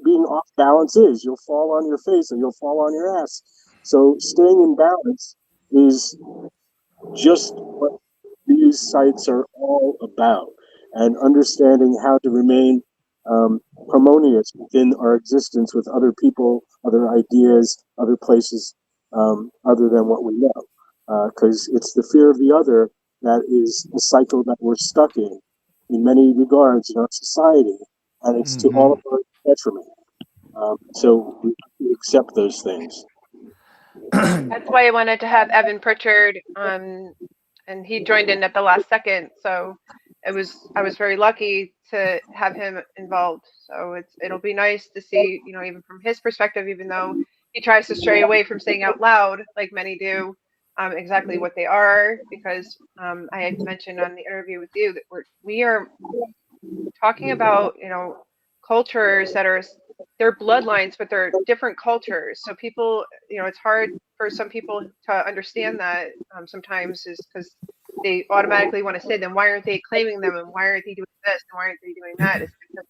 being off balance is. You'll fall on your face or you'll fall on your ass. So staying in balance is just what these sites are all about, and understanding how to remain harmonious within our existence with other people, other ideas, other places, other than what we know. Because it's the fear of the other that is the cycle that we're stuck in many regards in our society, and it's to all of our detriment. So we accept those things. That's why I wanted to have Evan Pritchard, and he joined in at the last second. So I was very lucky to have him involved. So it'll be nice to see, even from his perspective, even though he tries to stray away from saying out loud, like many do, exactly what they are, because I had mentioned on the interview with you that we are talking about, cultures that are they're bloodlines, but they're different cultures. So people, it's hard for some people to understand that sometimes, is because they automatically want to say, then why aren't they claiming them, and why aren't they doing this, and why aren't they doing that? It's because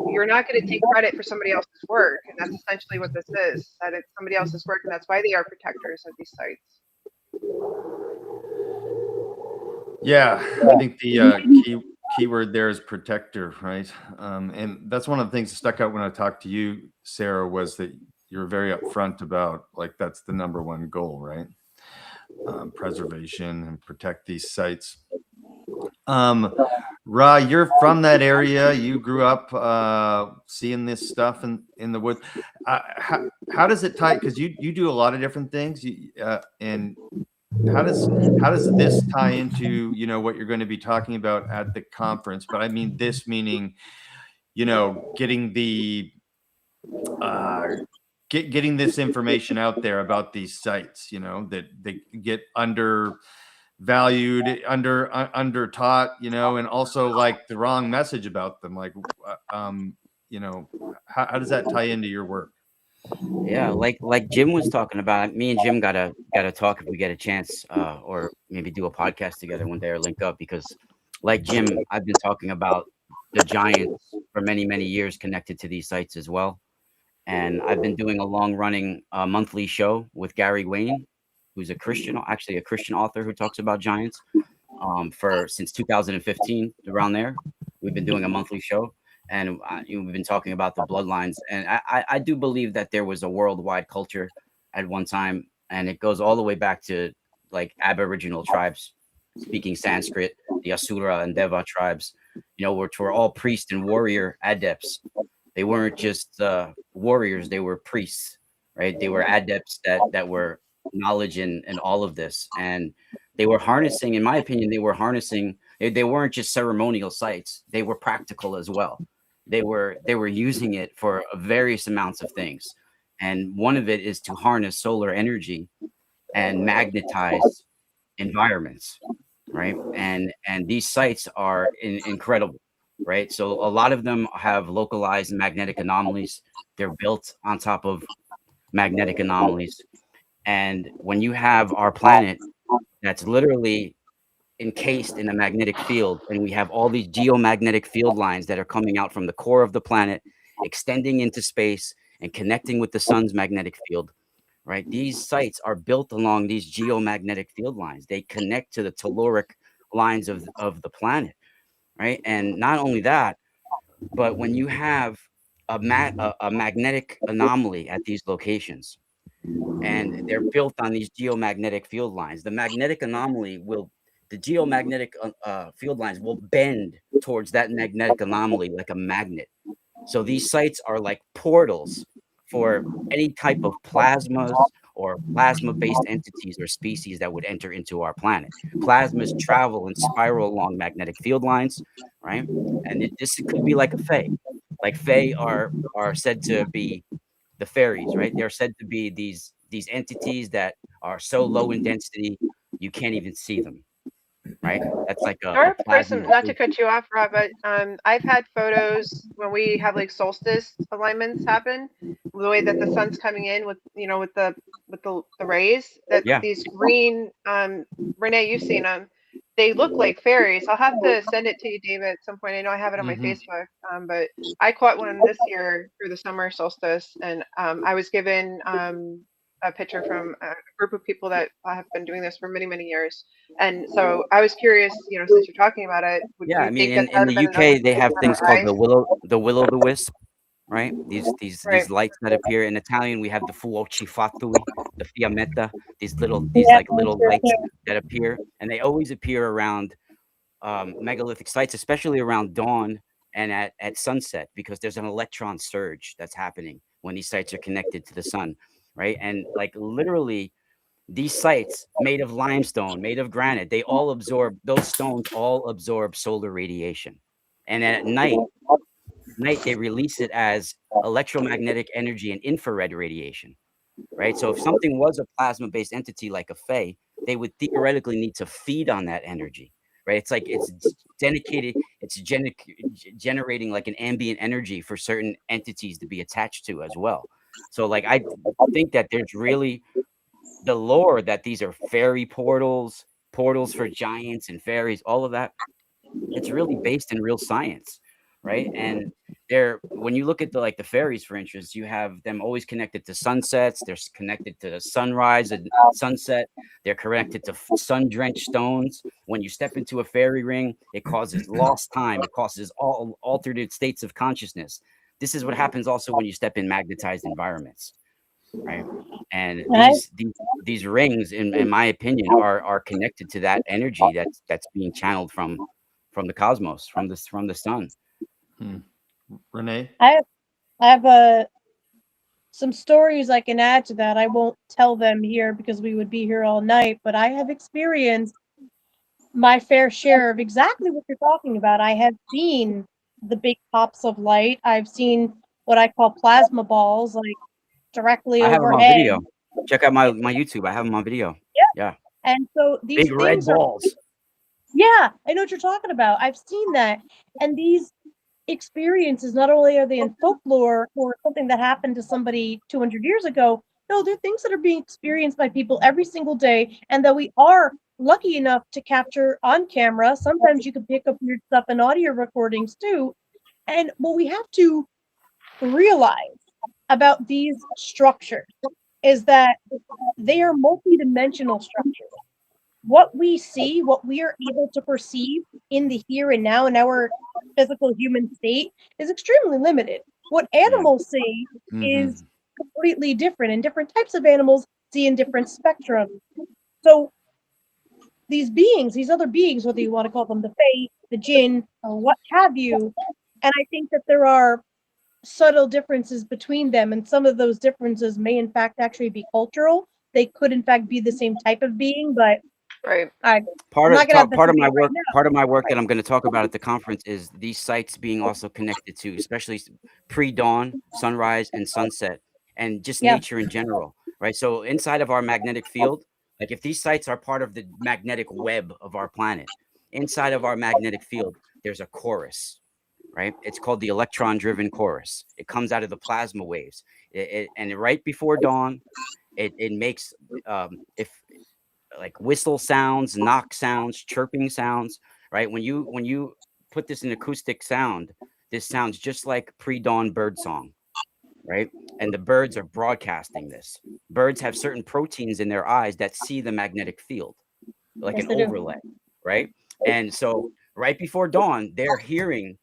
you're not going to take credit for somebody else's work, and that's essentially what this is. That it's somebody else's work, and that's why they are protectors of these sites. Yeah, I think the key word there is protector, right? And that's one of the things that stuck out when I talked to you, Sarah, was that you're very upfront about, like, that's the number one goal, right? Preservation and protect these sites. Ra, you're from that area. You grew up seeing this stuff in the woods. How does it tie? Because you do a lot of different things, and how does this tie into what you're going to be talking about at the conference? But I mean this meaning getting the getting this information out there about these sites, that they get undervalued, under taught, and also like the wrong message about them. Like, how does that tie into your work? Yeah, like Jim was talking about. Me and Jim gotta talk if we get a chance, or maybe do a podcast together one day or link up, because like Jim, I've been talking about the giants for many years connected to these sites as well. And I've been doing a long-running monthly show with Gary Wayne, who's actually a Christian author who talks about giants, since 2015, around there. We've been doing a monthly show, and we've been talking about the bloodlines. And I do believe that there was a worldwide culture at one time, and it goes all the way back to like Aboriginal tribes speaking Sanskrit, the Asura and Deva tribes, which were all priest and warrior adepts. They weren't just warriors; they were priests, right? They were adepts that were knowledge in all of this, and they were harnessing. In my opinion, they were harnessing. They weren't just ceremonial sites; they were practical as well. They were using it for various amounts of things, and one of it is to harness solar energy and magnetize environments, right? And these sites are incredible. Right. So a lot of them have localized magnetic anomalies. They're built on top of magnetic anomalies. And when you have our planet that's literally encased in a magnetic field, and we have all these geomagnetic field lines that are coming out from the core of the planet, extending into space and connecting with the sun's magnetic field, right? These sites are built along these geomagnetic field lines. They connect to the telluric lines of the planet. Right. And not only that, but when you have a magnetic anomaly at these locations, and they're built on these geomagnetic field lines. The magnetic anomaly the geomagnetic field lines will bend towards that magnetic anomaly like a magnet. So these sites are like portals for any type of plasmas or plasma-based entities or species that would enter into our planet. Plasmas travel and spiral along magnetic field lines, right? And this could be like a fae. Like fae are said to be the fairies, right? They're said to be these entities that are so low in density you can't even see them, right? That's like There are a person, plasma. not to cut you off, Rob, but I've had photos when we have like solstice alignments happen, the way that the sun's coming in with the rays, that Yeah. these green Renee, you've seen them. They look like fairies. I'll have to send it to you, David, at some point. I know I have it on my Facebook, but I caught one this year through the summer solstice, and I was given a picture from a group of people that have been doing this for many, many years. And so I was curious, since you're talking about it, would Yeah, you I mean, think that in that would the have been enough UK, they have for things our called eyes? the will o' the wisp, right? These Right. lights that appear in Italian. We have the fuochi fatui, the fiammetta. These Yeah, like little lights that appear, and they always appear around megalithic sites, especially around dawn and at sunset, because there's an electron surge that's happening when these sites are connected to the sun, right? And like literally, these sites made of limestone, made of granite, those stones all absorb solar radiation. And at night they release it as electromagnetic energy and infrared radiation, right? So if something was a plasma-based entity like a fae, they would theoretically need to feed on that energy, right? It's like it's dedicated, generating like an ambient energy for certain entities to be attached to as well. So like I think that there's really the lore that these are fairy portals for giants and fairies, all of that, it's really based in real science, right? And when you look at the fairies, for instance, you have them always connected to sunsets, they're connected to sunrise and sunset, they're connected to sun-drenched stones. When you step into a fairy ring, it causes lost time, it causes all alternate states of consciousness. This is what happens also when you step in magnetized environments, right? And these rings, in my opinion, are connected to that energy that's being channeled from the cosmos, from the sun. Renee? I have some stories I can add to that. I won't tell them here because we would be here all night, but I have experienced my fair share of exactly what you're talking about. I have seen the big pops of light. I've seen what I call plasma balls, like directly I have them on overhead. video. Check out my YouTube. I have them on video. Yeah. And so these big red balls. Yeah, I know what you're talking about. I've seen that. And these experiences, not only are they in folklore or something that happened to somebody 200 years ago, no, they're things that are being experienced by people every single day, and that we are lucky enough to capture on camera. Sometimes you can pick up weird stuff in audio recordings too. And what we have to realize about these structures is that they are multidimensional structures. What we see, what we are able to perceive in the here and now in our physical human state is extremely limited. What animals see is completely different, and different types of animals see in different spectrums. So these beings, these other beings, whether you want to call them the fae, the jinn, or what have you, and I think that there are subtle differences between them, and some of those differences may in fact actually be cultural. They could in fact be the same type of being, but right. Part of my work that I'm going to talk about at the conference is these sites being also connected to, especially pre-dawn, sunrise, and sunset, and just nature in general, right? So inside of our magnetic field, like if these sites are part of the magnetic web of our planet, inside of our magnetic field, there's a chorus, right? It's called the electron-driven chorus. It comes out of the plasma waves, and right before dawn, it makes if like whistle sounds, knock sounds, chirping sounds, right? When you put this in acoustic sound, this sounds just like pre-dawn bird song, right? And the birds are broadcasting this. Birds have certain proteins in their eyes that see the magnetic field, like an overlay, right? And so right before dawn, they're hearing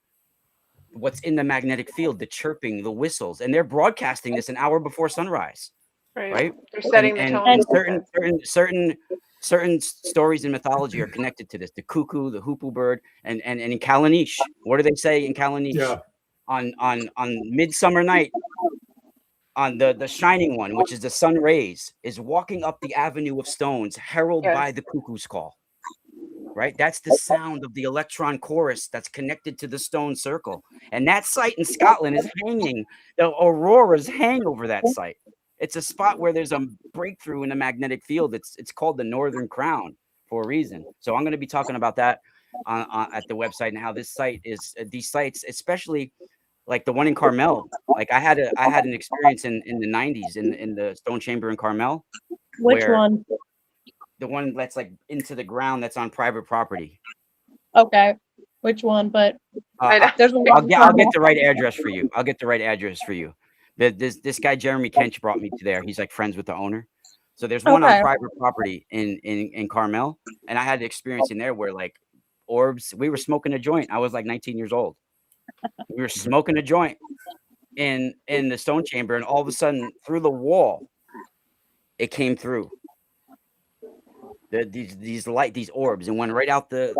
what's in the magnetic field, the chirping, the whistles, and they're broadcasting this an hour before sunrise, right? They're setting the tone. And certain stories in mythology are connected to this. The cuckoo, the hoopoe bird, and in Kalanish, what do they say in Kalanish? Yeah. On midsummer night, on the shining one, which is the sun rays, is walking up the avenue of stones, heralded by the cuckoo's call. Right, that's the sound of the electron chorus that's connected to the stone circle, and that site in Scotland is hanging. The auroras hang over that site. It's a spot where there's a breakthrough in the magnetic field. It's called the Northern Crown for a reason. So I'm going to be talking about that at the website and how this site is. These sites, especially like the one in Carmel. Like I had an experience in the 90s in the stone chamber in Carmel. Which one? The one that's like into the ground that's on private property. Okay. Which one? But there's I'll get the right address for you. I'll get the right address for you. This guy Jeremy Kench brought me to there. He's like friends with the owner. So there's one on private property in Carmel, and I had the experience in there where like orbs. We were smoking a joint. I was like 19 years old. We were smoking a joint in the stone chamber, and all of a sudden through the wall, it came through. These orbs and went right out the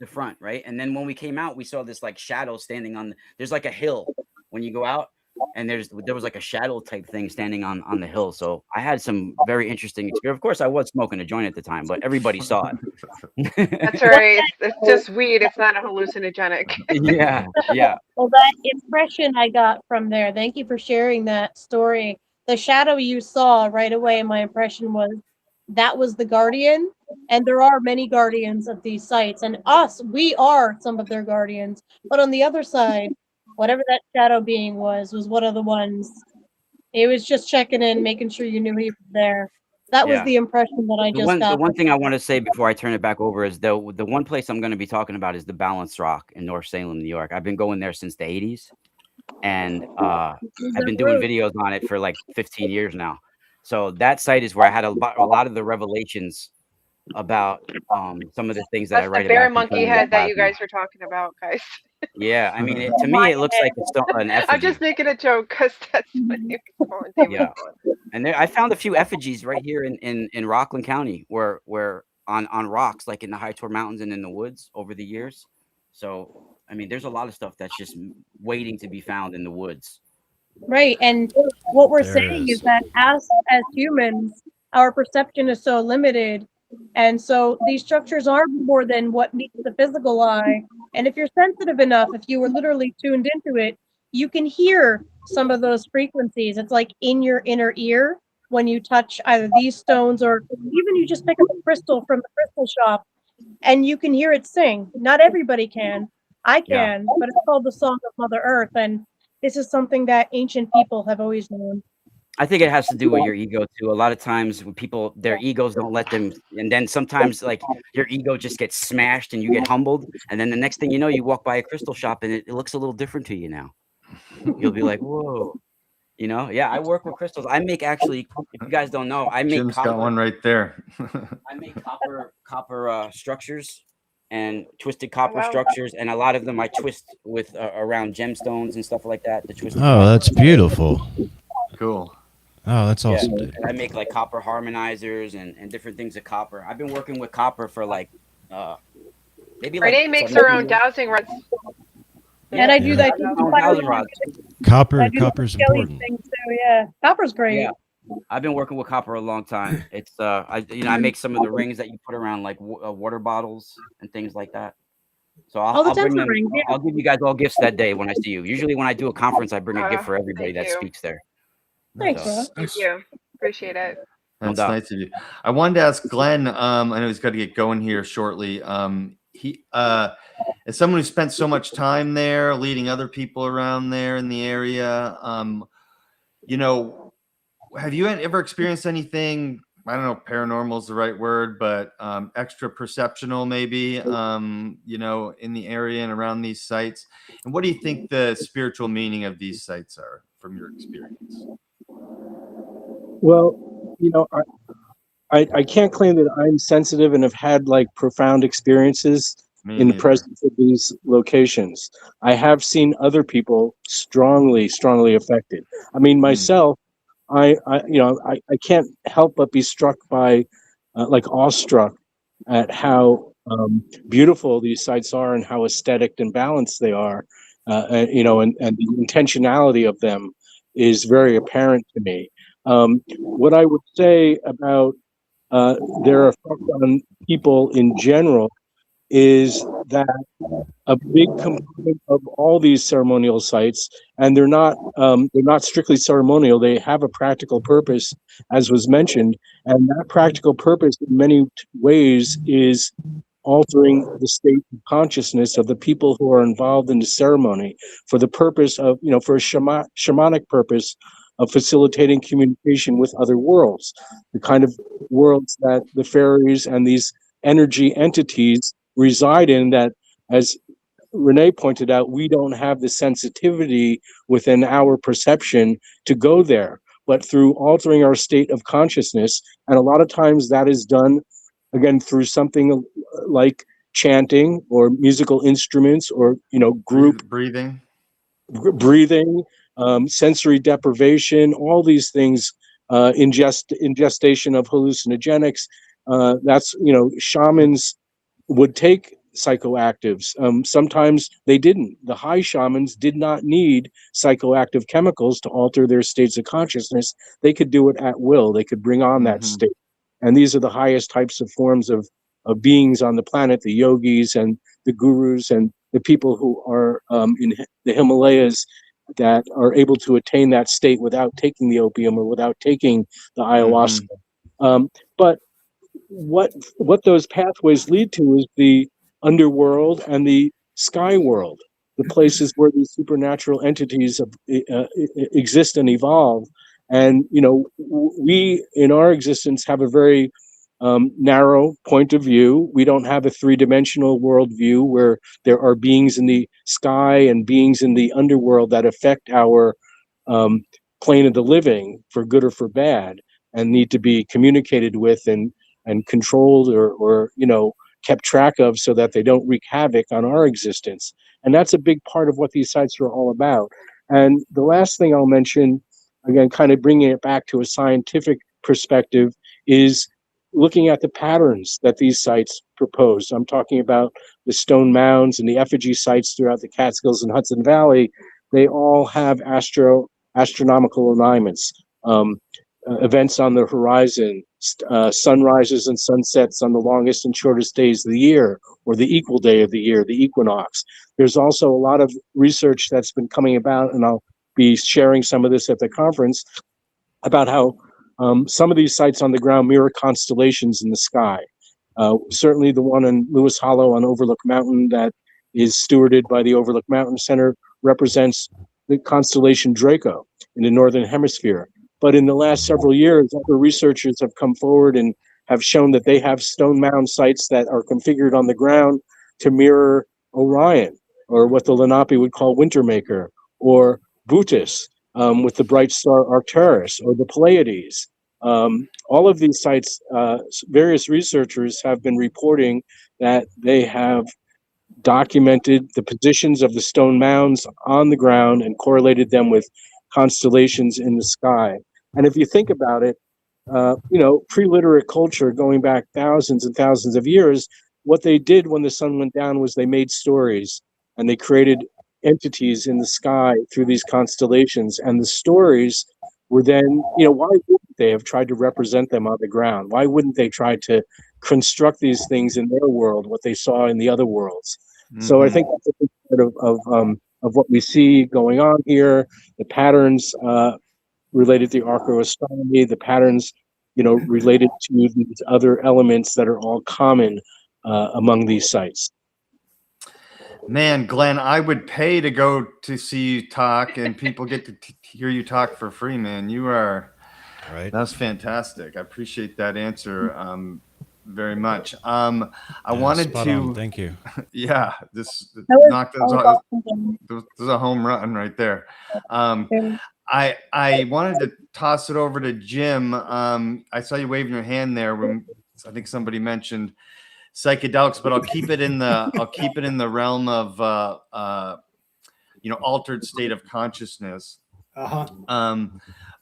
front, right? And then when we came out, we saw this like shadow standing on there's like a hill when you go out, and there was like a shadow type thing standing on the hill. So I had some very interesting experience. Of course, I was smoking a joint at the time, but everybody saw it. That's right. It's just weed. It's not a hallucinogenic. Yeah. Well, that impression I got from there. Thank you for sharing that story. The shadow you saw right away, my impression was that was the guardian, and there are many guardians of these sites, and we are some of their guardians. But on the other side, whatever that shadow being was one of the ones. It was just checking in, making sure you knew he was there. That was the impression that I just got. The one thing I want to say before I turn it back over is the one place I'm going to be talking about is the Balanced Rock in North Salem, New York. I've been going there since the 80s, and I've been doing videos on it for like 15 years now. So that site is where I had a lot of the revelations about some of the things that I write about. That's the bear monkey head that you guys were talking about, guys. Yeah, I mean, to me, it looks like it's an effigy. I'm just making a joke because that's what he was calling. Yeah, and I found a few effigies right here in Rockland County, where on rocks, like in the High Tor Mountains and in the woods over the years. So, I mean, there's a lot of stuff that's just waiting to be found in the woods. Right, and what we're saying is that as humans, our perception is so limited, and so these structures are more than what meets the physical eye. And if you're sensitive enough, if you were literally tuned into it, you can hear some of those frequencies. It's like in your inner ear when you touch either these stones or even you just pick up a crystal from the crystal shop and you can hear it sing. Not everybody can. I can, but it's called the Song of Mother Earth, and this is something that ancient people have always known. I think it has to do with your ego too. A lot of times when people, their egos don't let them, and then sometimes like your ego just gets smashed and you get humbled. And then the next thing you know, you walk by a crystal shop and it looks a little different to you now. You'll be like, whoa, you know? Yeah, I work with crystals. I make if you guys don't know, I make Jim's got one right there. I make copper structures and twisted copper structures, and a lot of them I twist with around gemstones and stuff like that. That's beautiful. Cool. Oh, that's awesome. And I make like copper harmonizers and different things of copper. I've been working with copper for like maybe Renee makes her own dowsing rods. And I do that. Dowsing rods. Copper's important. Things too, yeah, copper's great. Yeah. I've been working with copper a long time. It's I make some of the rings that you put around like water bottles and things like that. So I'll bring them. Rings, yeah. I'll give you guys all gifts that day when I see you. Usually when I do a conference, I bring a gift for everybody that speaks there. Thanks, Thank you. Appreciate it. That's nice of you. I wanted to ask Glenn. I know he's got to get going here shortly. He, as someone who spent so much time there, leading other people around there in the area, you know, have you ever experienced anything? I don't know, paranormal is the right word, but extra perceptional, maybe, you know, in the area and around these sites. And what do you think the spiritual meaning of these sites are from your experience? Well, you know, I can't claim that I'm sensitive and have had like profound experiences in the presence of these locations. I have seen other people strongly affected. I mean, myself, I can't help but be struck by, like awestruck at how beautiful these sites are and how aesthetic and balanced they are. And the intentionality of them is very apparent to me. What I would say about their effect on people in general is that a big component of all these ceremonial sites, and they're not strictly ceremonial. They have a practical purpose, as was mentioned, and that practical purpose, in many ways, is altering the state of consciousness of the people who are involved in the ceremony, for the purpose of, for a shamanic purpose of facilitating communication with other worlds, the kind of worlds that the fairies and these energy entities reside in, that, as Renee pointed out, we don't have the sensitivity within our perception to go there. But through altering our state of consciousness, and a lot of times that is done, again, through something like chanting or musical instruments, or group breathing, sensory deprivation, all these things, ingestation of hallucinogenics. That's, shamans would take psychoactives. Sometimes they didn't. The high shamans did not need psychoactive chemicals to alter their states of consciousness. They could do it at will. They could bring on that state. And these are the highest types of forms of beings on the planet, the yogis and the gurus and the people who are in the Himalayas, that are able to attain that state without taking the opium or without taking the ayahuasca. But what those pathways lead to is the underworld and the sky world, the places where these supernatural entities exist and evolve. And we in our existence have a very narrow point of view. We don't have a three-dimensional worldview where there are beings in the sky and beings in the underworld that affect our plane of the living, for good or for bad, and need to be communicated with and controlled or kept track of, so that they don't wreak havoc on our existence. And that's a big part of what these sites are all about. And the last thing I'll mention, again, kind of bringing it back to a scientific perspective, is looking at the patterns that these sites propose. I'm talking about the stone mounds and the effigy sites throughout the Catskills and Hudson Valley. They all have astronomical alignments, events on the horizon, sunrises and sunsets on the longest and shortest days of the year, or the equal day of the year, the equinox. There's also a lot of research that's been coming about, and I'll be sharing some of this at the conference, about how some of these sites on the ground mirror constellations in the sky. Certainly the one in Lewis Hollow on Overlook Mountain, that is stewarded by the Overlook Mountain Center, represents the constellation Draco in the Northern Hemisphere. But in the last several years, other researchers have come forward and have shown that they have stone mound sites that are configured on the ground to mirror Orion, or what the Lenape would call Wintermaker, or Bootis, with the bright star Arcturus, or the Pleiades. All of these sites, various researchers have been reporting that they have documented the positions of the stone mounds on the ground and correlated them with constellations in the sky. And if you think about it, pre-literate culture going back thousands and thousands of years, what they did when the sun went down was they made stories, and they created entities in the sky through these constellations. And the stories were then, why wouldn't they have tried to represent them on the ground? Why wouldn't they try to construct these things in their world, what they saw in the other worlds? So I think that's a big part of what we see going on here, the patterns related to archaeoastronomy, the patterns, related to these other elements that are all common among these sites. Man, Glenn, I would pay to go to see you talk, and people get to hear you talk for free, man. You are right. That's fantastic. I appreciate that answer very much. I wanted to on. Thank you. Yeah, this knocked those this is a home run right there. I wanted to toss it over to Jim. I saw you waving your hand there when I think somebody mentioned psychedelics, but I'll keep it in the realm of altered state of consciousness. But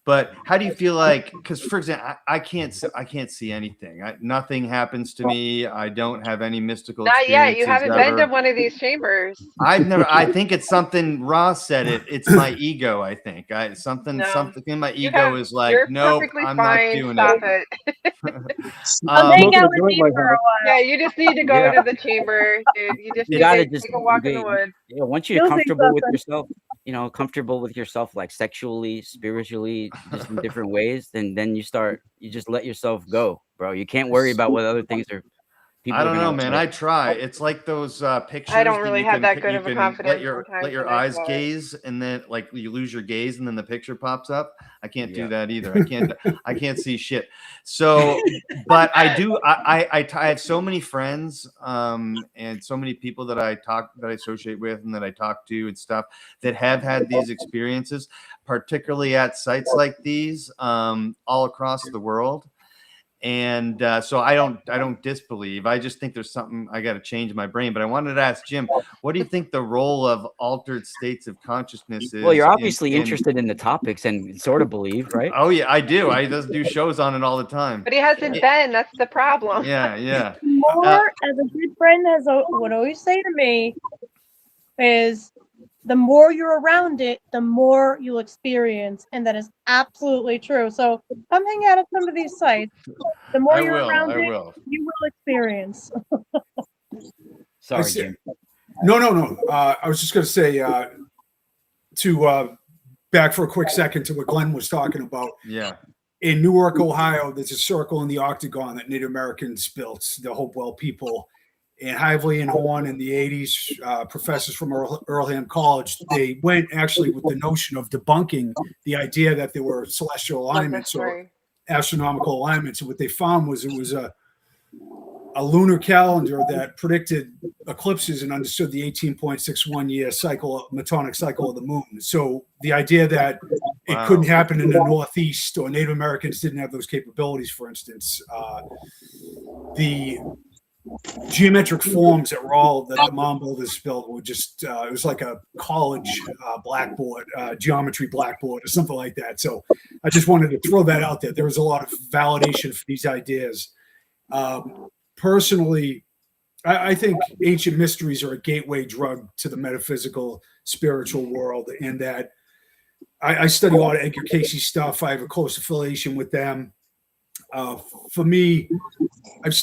But how do you feel like? Because for example, I can't see anything. Nothing happens to me. I don't have any mystical Not yet. You experiences haven't been to ever. one of these chambers. I've never. I think it's something. Ross said it. It's my ego. I think. Something No. in my You ego have, is like, you're nope, perfectly I'm not fine. doing Stop it. it. I'll hang out with Smoking a joint you might for a help. while. Yeah, you just need to go Yeah. to the chamber, dude. You just You need gotta to just take a walk in the get, woods. once you're You'll see comfortable with something. yourself, comfortable with yourself, like sexually, spiritually, just in different ways, then you just let yourself go, bro. You can't worry about what other things are. People I are don't know, gonna man. like. I try. It's like those pictures I don't that really you have can that good you of a can confidence let sometimes your when I eyes do it. gaze, and then like you lose your gaze, and then the picture pops up. I can't do Yeah. that either. I can't see shit. So, but I do. I have so many friends, and so many people that I associate with, and that I talk to and stuff that have had these experiences, particularly at sites like these, all across the world. And so I don't disbelieve. I just think there's something I got to change my brain. But I wanted to ask Jim, what do you think the role of altered states of consciousness is? Well, you're obviously interested in the topics and sort of believe, right? Oh yeah, I do. I just do shows on it all the time. But he hasn't been. That's the problem. Yeah. More, as a good friend would always say to me, is the more you're around it, the more you'll experience, and that is absolutely true. So come hang out at some of these sites. The more you're around it, you will experience. Sorry, Jim. No. I was just going to say back for a quick second to what Glenn was talking about. Yeah. In Newark, Ohio, there's a circle in the octagon that Native Americans built, the Hopewell people. And Hively and Horn in the 80s, professors from Earlham College, they went actually with the notion of debunking the idea that there were celestial alignments or astronomical alignments. And what they found was it was a lunar calendar that predicted eclipses and understood the 18.61 year cycle, metonic cycle of the moon. So the idea that it couldn't happen in the Northeast, or Native Americans didn't have those capabilities, for instance, the geometric forms that were all that the mound builders built were just it was like a college blackboard, geometry blackboard or something like that. So I just wanted to throw that out there. There was a lot of validation for these ideas. Personally, I think ancient mysteries are a gateway drug to the metaphysical spiritual world, and that I study a lot of Edgar Cayce stuff. I have a close affiliation with them. For me, it's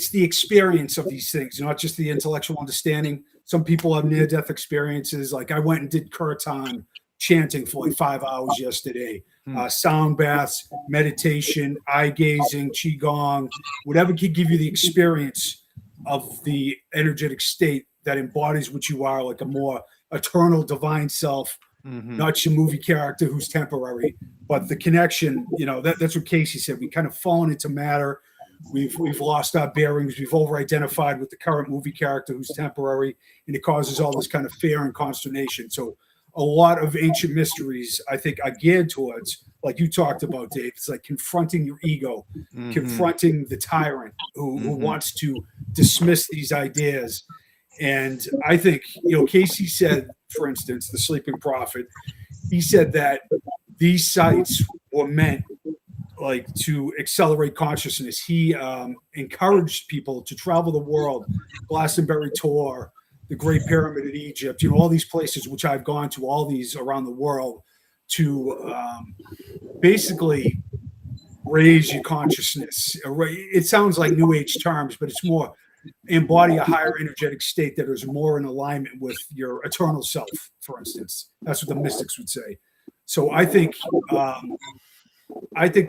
the experience of these things, not just the intellectual understanding. Some people have near-death experiences. Like I went and did kirtan chanting for like 5 hours yesterday. Sound baths, meditation, eye gazing, qigong, whatever could give you the experience of the energetic state that embodies what you are, like a more eternal divine self. Not your movie character who's temporary, but the connection. That's what Cayce said. We kind of fallen into matter. We've lost our bearings. We've over-identified with the current movie character who's temporary, and it causes all this kind of fear and consternation. So a lot of ancient mysteries, I think, are geared towards, like you talked about, Dave. It's like confronting your ego, confronting the tyrant who wants to dismiss these ideas. And I think, Cayce said, for instance, the Sleeping Prophet, he said that these sites were meant like to accelerate consciousness. He encouraged people to travel the world, Glastonbury tour, the Great Pyramid in Egypt, all these places which I've gone to, all these around the world, to basically raise your consciousness. It sounds like New Age terms, but it's more embody a higher energetic state that is more in alignment with your eternal self, for instance. That's what the mystics would say. So I think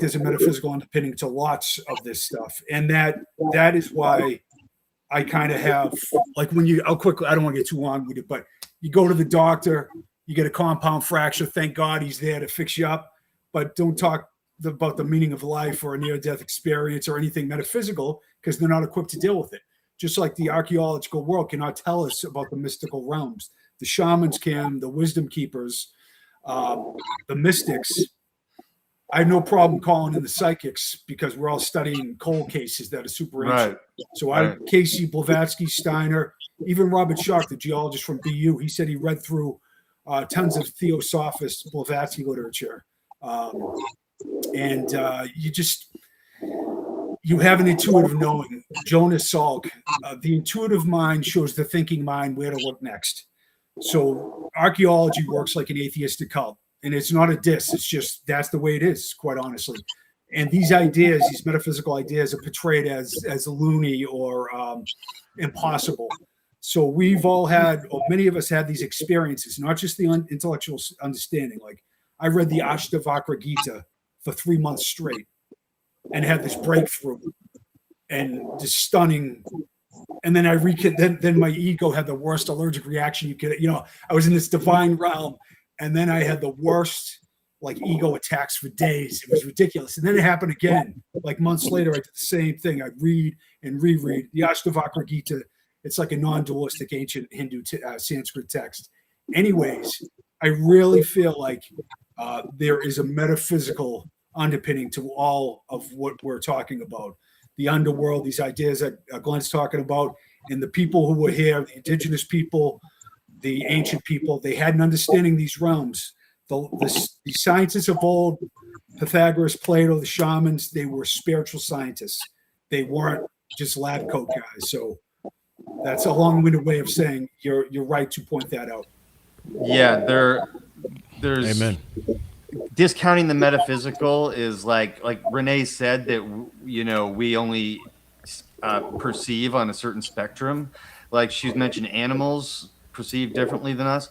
there's a metaphysical underpinning to lots of this stuff, and that is why I kind of have, like, when I don't want to get too long with it, but you go to the doctor, you get a compound fracture. Thank God he's there to fix you up, but don't talk about the meaning of life or a near-death experience or anything metaphysical, because they're not equipped to deal with it. Just like the archaeological world cannot tell us about the mystical realms. The shamans can, the wisdom keepers, the mystics. I have no problem calling in the psychics because we're all studying cold cases that are super ancient. So Cayce, Blavatsky, Steiner, even Robert Schoch, the geologist from BU, he said he read through tons of Theosophist Blavatsky literature. um, and you have an intuitive knowing. Jonas Salk, the intuitive mind shows the thinking mind where to look next. So archaeology works like an atheistic cult, and it's not a diss. It's just that's the way it is, quite honestly. And these ideas, these metaphysical ideas, are portrayed as loony or impossible. So we've all had, or many of us had these experiences, not just the intellectual understanding. Like I read the Ashtavakra Gita for 3 months straight and had this breakthrough and just stunning. And then then my ego had the worst allergic reaction you could, I was in this divine realm, and then I had the worst like ego attacks for days. It was ridiculous. And then it happened again. Like months later, I did the same thing. I'd read and reread the Ashtavakra Gita. It's like a non-dualistic ancient Hindu Sanskrit text. Anyways, I really feel like there is a metaphysical underpinning to all of what we're talking about. The underworld, these ideas that Glenn's talking about, and the people who were here, the indigenous people, the ancient people, they had an understanding of these realms. The scientists of old, Pythagoras, Plato, the shamans, they were spiritual scientists. They weren't just lab coat guys. So that's a long-winded way of saying you're right to point that out. Yeah, there's Amen. Discounting the metaphysical is like Renee said that we only perceive on a certain spectrum. Like she's mentioned, animals perceive differently than us.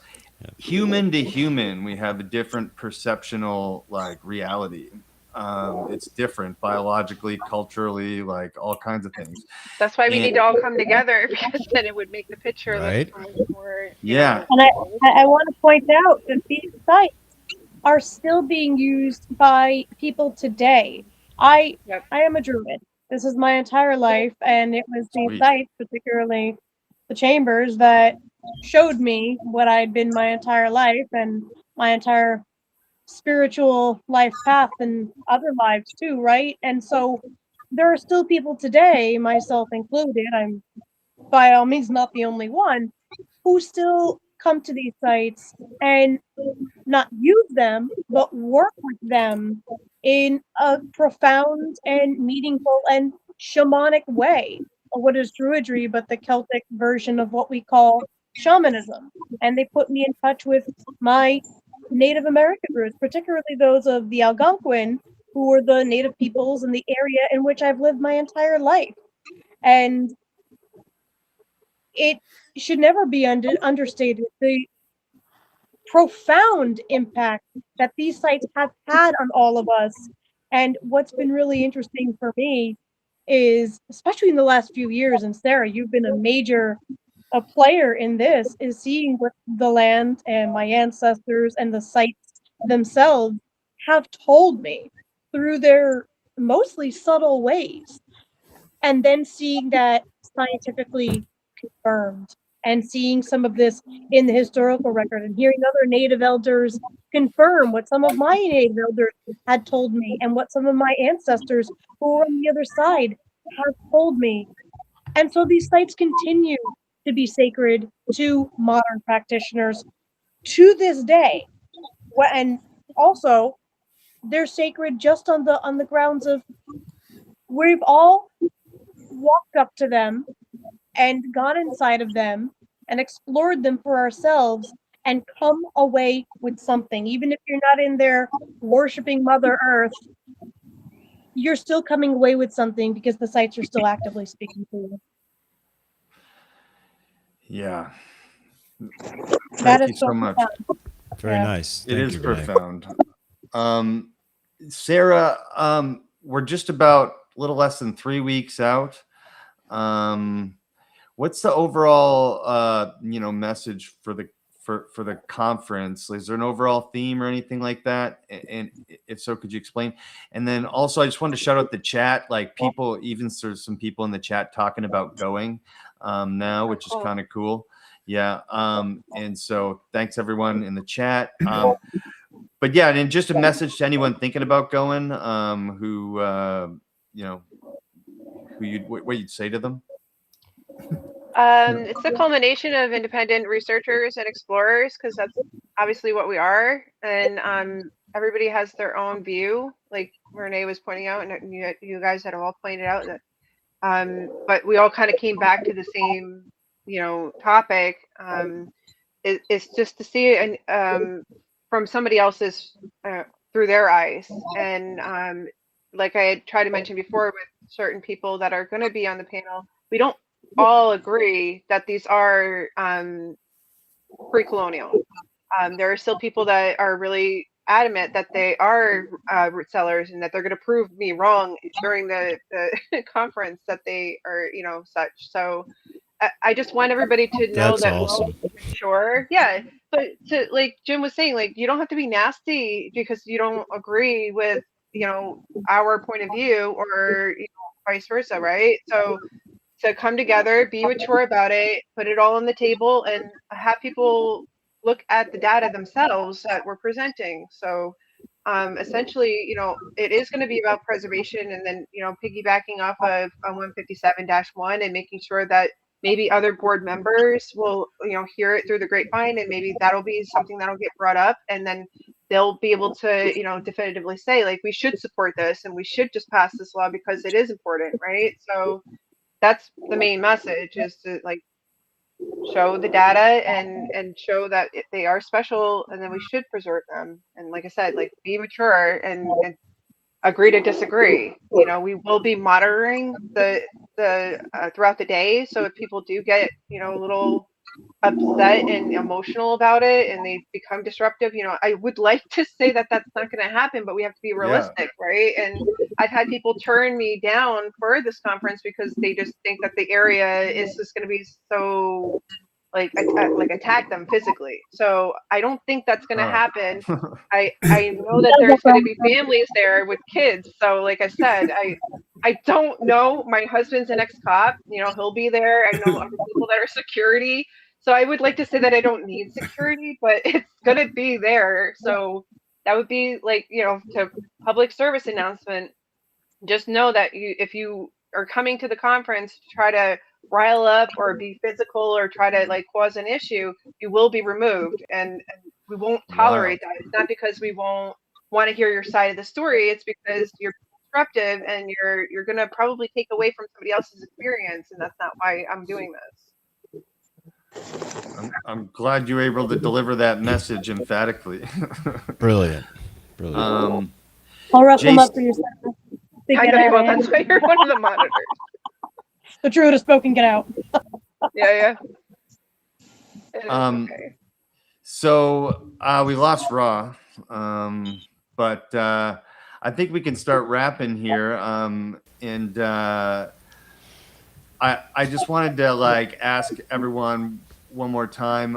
Human to human, we have a different perceptional reality. It's different biologically, culturally, like all kinds of things. That's why we need to all come together, because then it would make the picture Right. look more. Yeah. And I want to point out that these sites are still being used by people today. I am a Druid. This is my entire life, and it was these sites, particularly the chambers, that showed me what I'd been my entire life and my entire spiritual life path and other lives too, right? And so there are still people today, myself included, I'm by all means not the only one, who still come to these sites and not use them, but work with them in a profound and meaningful and shamanic way. What is Druidry but the Celtic version of what we call shamanism? And they put me in touch with my Native American roots, particularly those of the Algonquin, who were the native peoples in the area in which I've lived my entire life. And it should never be understated the profound impact that these sites have had on all of us. And what's been really interesting for me is, especially in the last few years, and Sarah, you've been a player in this, is seeing what the land and my ancestors and the sites themselves have told me through their mostly subtle ways, and then seeing that scientifically confirmed, and seeing some of this in the historical record, and hearing other Native elders confirm what some of my Native elders had told me, and what some of my ancestors who were on the other side have told me. And so these sites continue to be sacred to modern practitioners to this day. And also, they're sacred just on the grounds of we've all walked up to them and gone inside of them and explored them for ourselves and come away with something. Even if you're not in there worshiping Mother Earth, you're still coming away with something because the sites are still actively speaking to you. Yeah. That Thank is you so much. profound. Very nice. It Thank is you, Renee. profound. Sarah, we're just about a little less than 3 weeks out. What's the overall message for the conference? Is there an overall theme or anything like that? And if so, could you explain? And then also, I just wanted to shout out the chat. Like people, even there's some people in the chat talking about going now, which is kind of cool. Yeah. And so thanks everyone in the chat. But yeah, and just a message to anyone thinking about going, what you'd say to them. It's the culmination of independent researchers and explorers, because that's obviously what we are. And everybody has their own view, like Renee was pointing out, and you guys had all pointed out that, but we all kind of came back to the same, topic. It's just to see it and from somebody else's through their eyes, and like I had tried to mention before with certain people that are going to be on the panel, we don't all agree that these are pre-colonial. There are still people that are really adamant that they are root sellers and that they're going to prove me wrong during the conference that they are, such. So I just want everybody to know That's that awesome. we'll sure. Yeah. But to, like Jim was saying, like, you don't have to be nasty because you don't agree with, our point of view or vice versa, right? So to come together, be mature about it, put it all on the table, and have people look at the data themselves that we're presenting. So essentially, it is going to be about preservation, and then, piggybacking off of 157-1 and making sure that maybe other board members will, hear it through the grapevine, and maybe that'll be something that'll get brought up, and then they'll be able to, definitively say, like, we should support this and we should just pass this law because it is important, right? So that's the main message, is to, like, show the data and show that they are special, and then we should preserve them. And like I said, like, be mature and agree to disagree. We will be monitoring the throughout the day, so if people do get a little upset and emotional about it and they become disruptive, I would like to say that that's not going to happen, but we have to be realistic, right? And I've had people turn me down for this conference because they just think that the area is just going to be so like attack them physically. So I don't think that's going to happen. I know that there's going to be families there with kids. So like I said, I don't know. My husband's an ex-cop. He'll be there. I know other people that are security. So I would like to say that I don't need security, but it's going to be there. So that would be like, to public service announcement. Just know that if you are coming to the conference to try to rile up or be physical or try to like cause an issue, you will be removed, and we won't tolerate that. It's not because we won't want to hear your side of the story. It's because you're disruptive and you're going to probably take away from somebody else's experience, and that's not why I'm doing this. I'm glad you were able to deliver that message emphatically. Brilliant. I'll wrap them up for you. I know you will. That's why you're one of the monitors. The truth is spoken. Get out. Yeah. Okay. So we lost Raw, but I think we can start wrapping here. And I just wanted to like ask everyone one more time.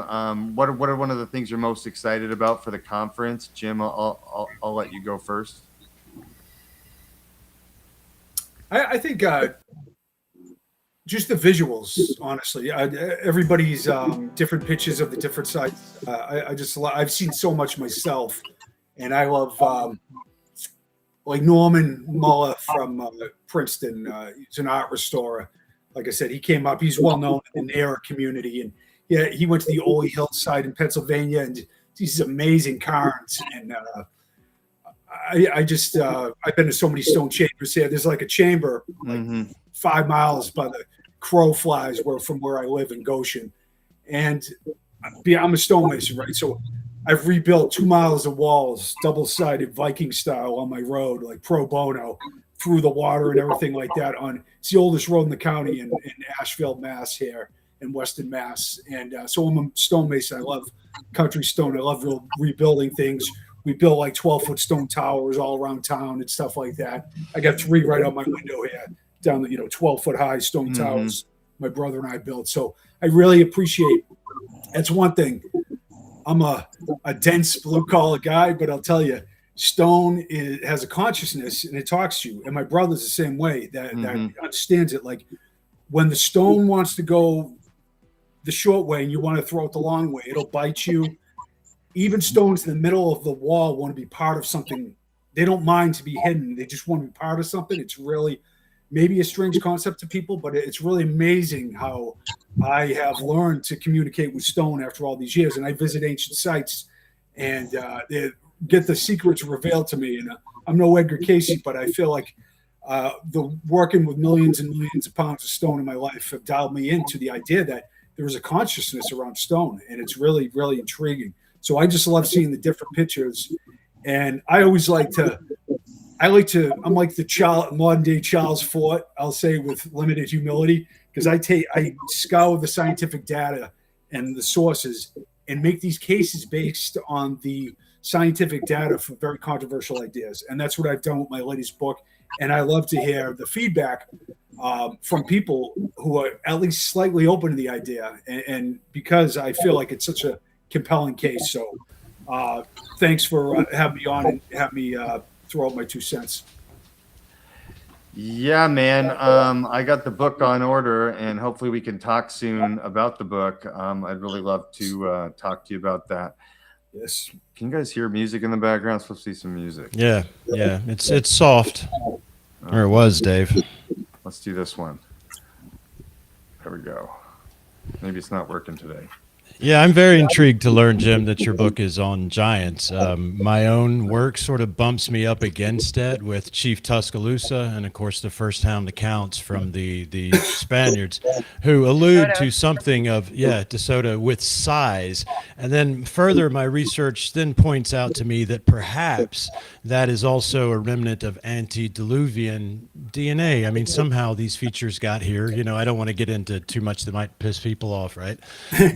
What are one of the things you're most excited about for the conference? Jim, I'll let you go first. I think just the visuals, honestly. Everybody's different pitches of the different sites. I've seen so much myself, and I love like Norman Muller from Princeton. He's an art restorer. Like I said, he came up. He's well known in the Air community, and yeah, he went to the Ole Hillside in Pennsylvania, and these amazing cairns. And I've been to so many stone chambers here. There's like a chamber like 5 miles by the crow flies from where I live in Goshen. And I'm a stonemason, right? So I've rebuilt 2 miles of walls, double-sided Viking style on my road, like pro bono, through the water and everything like that. It's the oldest road in the county in Asheville, Mass, here in Western Mass. And so I'm a stonemason. I love country stone. I love rebuilding things. We built like 12-foot stone towers all around town and stuff like that. I got 3 right on my window here, down the 12-foot high stone towers my brother and I built. So I really appreciate. That's one thing. I'm a dense blue collar guy, but I'll tell you, stone has a consciousness and it talks to you. And my brother's the same way. That understands it. Like when the stone wants to go the short way and you want to throw it the long way, it'll bite you. Even stones in the middle of the wall want to be part of something. They don't mind to be hidden. They just want to be part of something. It's really maybe a strange concept to people, but it's really amazing how I have learned to communicate with stone after all these years. And I visit ancient sites, and they're get the secrets revealed to me. And I'm no Edgar Casey, but I feel like the working with millions and millions of pounds of stone in my life have dialed me into the idea that there is a consciousness around stone, and it's really, really intriguing. So I just love seeing the different pictures, and I'm like the modern day Charles Fort, I'll say with limited humility, because I scour the scientific data and the sources and make these cases based on the scientific data for very controversial ideas. And that's what I've done with my latest book. And I love to hear the feedback from people who are at least slightly open to the idea. And because I feel like it's such a compelling case. So thanks for having me on and having me throw out my 2 cents. Yeah, man. I got the book on order, and hopefully we can talk soon about the book. I'd really love to talk to you about that. Yes. Can you guys hear music in the background? It's supposed to be some music. Yeah. It's soft. Or it was, Dave. Let's do this one. There we go. Maybe it's not working today. Yeah, I'm very intrigued to learn, Jim, that your book is on giants. My own work sort of bumps me up against it with Chief Tuscaloosa and, of course, the first-hand accounts from the Spaniards, who allude to something of, DeSoto with size. And then further, my research then points out to me that perhaps that is also a remnant of antediluvian DNA. I mean, somehow these features got here. You know, I don't want to get into too much that might piss people off, right?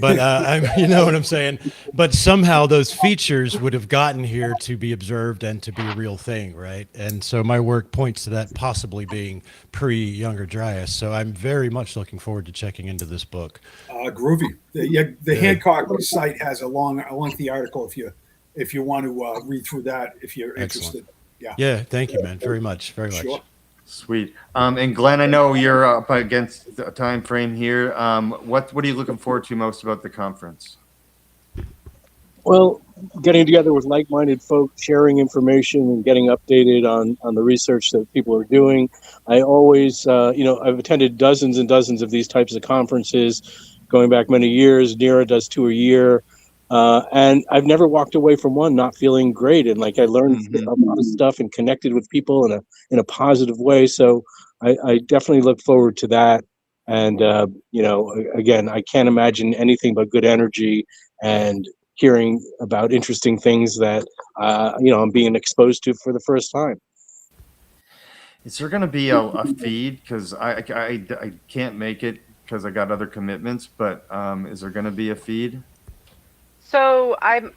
But you know what I'm saying? But somehow those features would have gotten here to be observed and to be a real thing, right? And so my work points to that possibly being pre-Younger Dryas. So I'm very much looking forward to checking into this book. Groovy. The Hancock site has a lengthy article if you want to read through that, if you're interested. Yeah, thank you, man. Very much. Sure. Sweet. And Glenn, I know you're up against a time frame here. What are you looking forward to most about the conference? Well, getting together with like-minded folks, sharing information, and getting updated on the research that people are doing. I always, I've attended dozens and dozens of these types of conferences, going back many years. Vieira does 2 a year. And I've never walked away from one not feeling great. And like I learned a lot of stuff and connected with people in a positive way. So I definitely look forward to that. And, again, I can't imagine anything but good energy and hearing about interesting things that, I'm being exposed to for the first time. Is there going to be a feed? Because I can't make it because I got other commitments, but is there going to be a feed? So I'm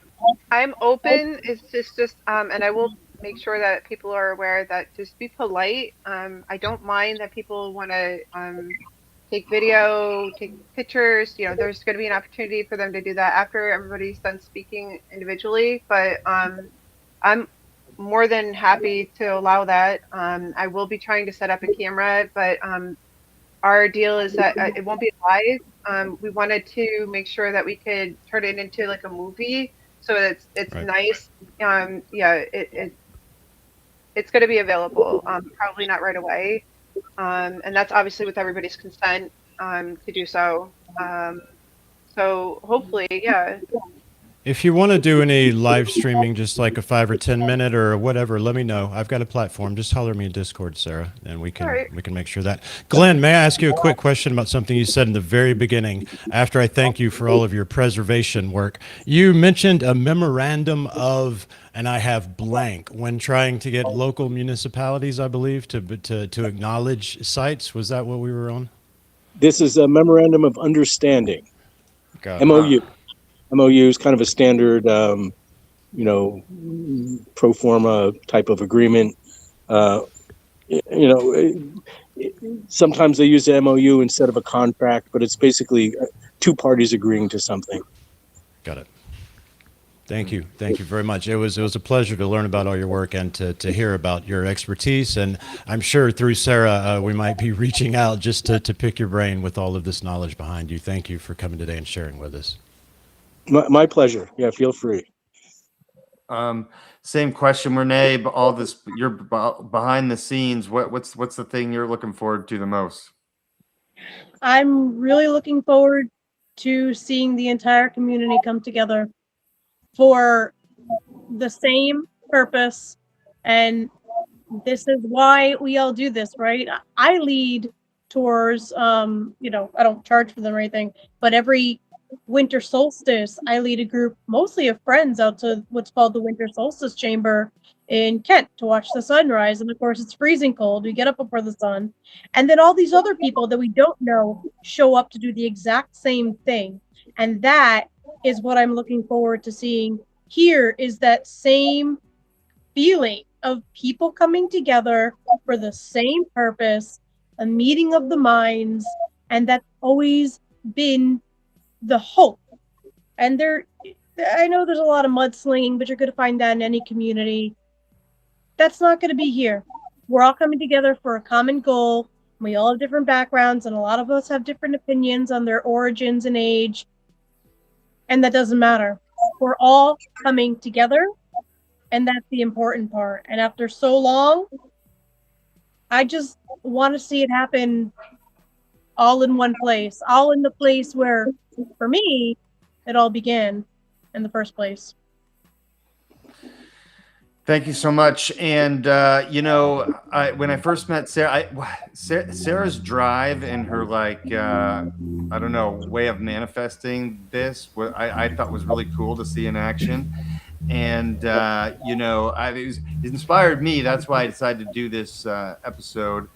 open. It's just and I will make sure that people are aware that just be polite. I don't mind that people want to take video, take pictures. You know, there's going to be an opportunity for them to do that after everybody's done speaking individually. But I'm more than happy to allow that. I will be trying to set up a camera, but our deal is that it won't be live. We wanted to make sure that we could turn it into like a movie, so it's Right. nice. It's going to be available, probably not right away, and that's obviously with everybody's consent to do so. So hopefully, yeah. If you want to do any live streaming, just like a 5 or 10 minute or whatever, let me know. I've got a platform. Just holler me in Discord, Sarah, and we can make sure that. Glenn, may I ask you a quick question about something you said in the very beginning? After I thank you for all of your preservation work, you mentioned a memorandum of, and I have blank, when trying to get local municipalities, I believe, to acknowledge sites. Was that what we were on? This is a memorandum of understanding. Got it. MOU. MOU is kind of a standard, pro forma type of agreement. Sometimes they use the MOU instead of a contract, but it's basically two parties agreeing to something. Got it. Thank you. Thank you very much. It was a pleasure to learn about all your work and to hear about your expertise. And I'm sure through Sarah, we might be reaching out just to pick your brain with all of this knowledge behind you. Thank you for coming today and sharing with us. My pleasure. Yeah, feel free. Same question, Renee. But all this, you're behind the scenes. What's the thing you're looking forward to the most? I'm really looking forward to seeing the entire community come together for the same purpose, and this is why we all do this, right? I lead tours, you know, I don't charge for them or anything, but every winter solstice, I lead a group mostly of friends out to what's called the Winter Solstice Chamber in Kent to watch the sunrise. And of course, it's freezing cold. We get up before the sun. And then all these other people that we don't know show up to do the exact same thing. And that is what I'm looking forward to seeing here, is that same feeling of people coming together for the same purpose, a meeting of the minds, and that's always been the hope. And I know there's a lot of mudslinging, but you're going to find that in any community. That's not going to be here. We're all coming together for a common goal. We all have different backgrounds, and a lot of us have different opinions on their origins and age. And that doesn't matter. We're all coming together, and that's the important part. And after so long, I just want to see it happen all in one place, all in the place where, for me, it all began in the first place. Thank you so much. And you know, when I first met Sarah, Sarah's drive and her I don't know, way of manifesting this, what I thought was really cool to see in action. And you know, it inspired me. That's why I decided to do this episode,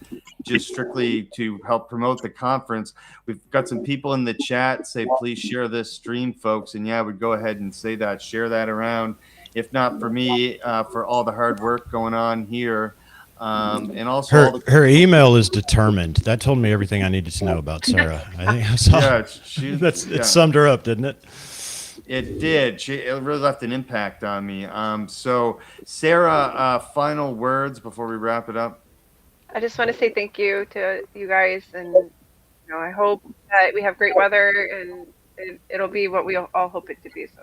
just strictly to help promote the conference. We've got some people in the chat say, please share this stream, folks. And yeah, I would go ahead and say that, share that around. If not for me, for all the hard work going on here. And also her email is determined. That told me everything I needed to know about Sarah. I think I saw. Yeah, it summed her up, didn't it? It did. It really left an impact on me. So Sarah, final words before we wrap it up. I just want to say thank you to you guys, and you know, I hope that we have great weather, and it'll be what we all hope it to be. So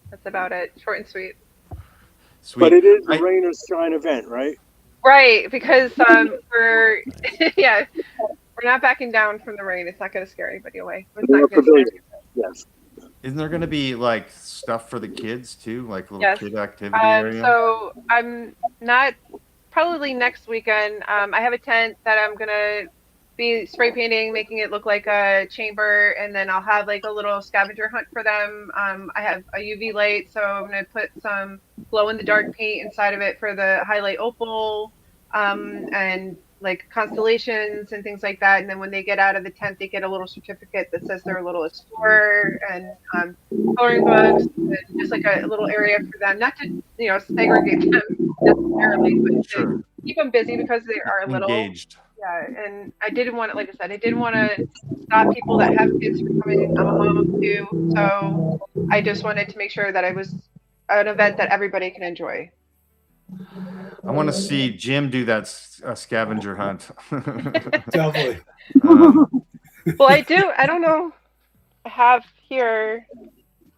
that's about it. Short and sweet. But it is a rain or shine event, right? Right, because we're yeah, we're not backing down from the rain. It's not going to scare anybody away. It's not gonna scare anybody. Yes. Isn't there going to be like stuff for the kids too, like little kid activity area? So I'm not, probably next weekend. I have a tent that I'm gonna be spray painting, making it look like a chamber, and then I'll have like a little scavenger hunt for them. I have a UV light, so I'm gonna put some glow in the dark paint inside of it for the highlight opal, and like constellations and things like that. And then when they get out of the tent, they get a little certificate that says they're a little explorer, and coloring books, and just like a little area for them, not to, you know, segregate them necessarily, but to keep them busy because they are a little engaged. Yeah, and I didn't want to, like I said, I didn't want to stop people that have kids from coming. I'm a mom too, so I just wanted to make sure that it was an event that everybody can enjoy. I want to see Jim do that scavenger hunt. Definitely. Well, I do. I don't know. I have here.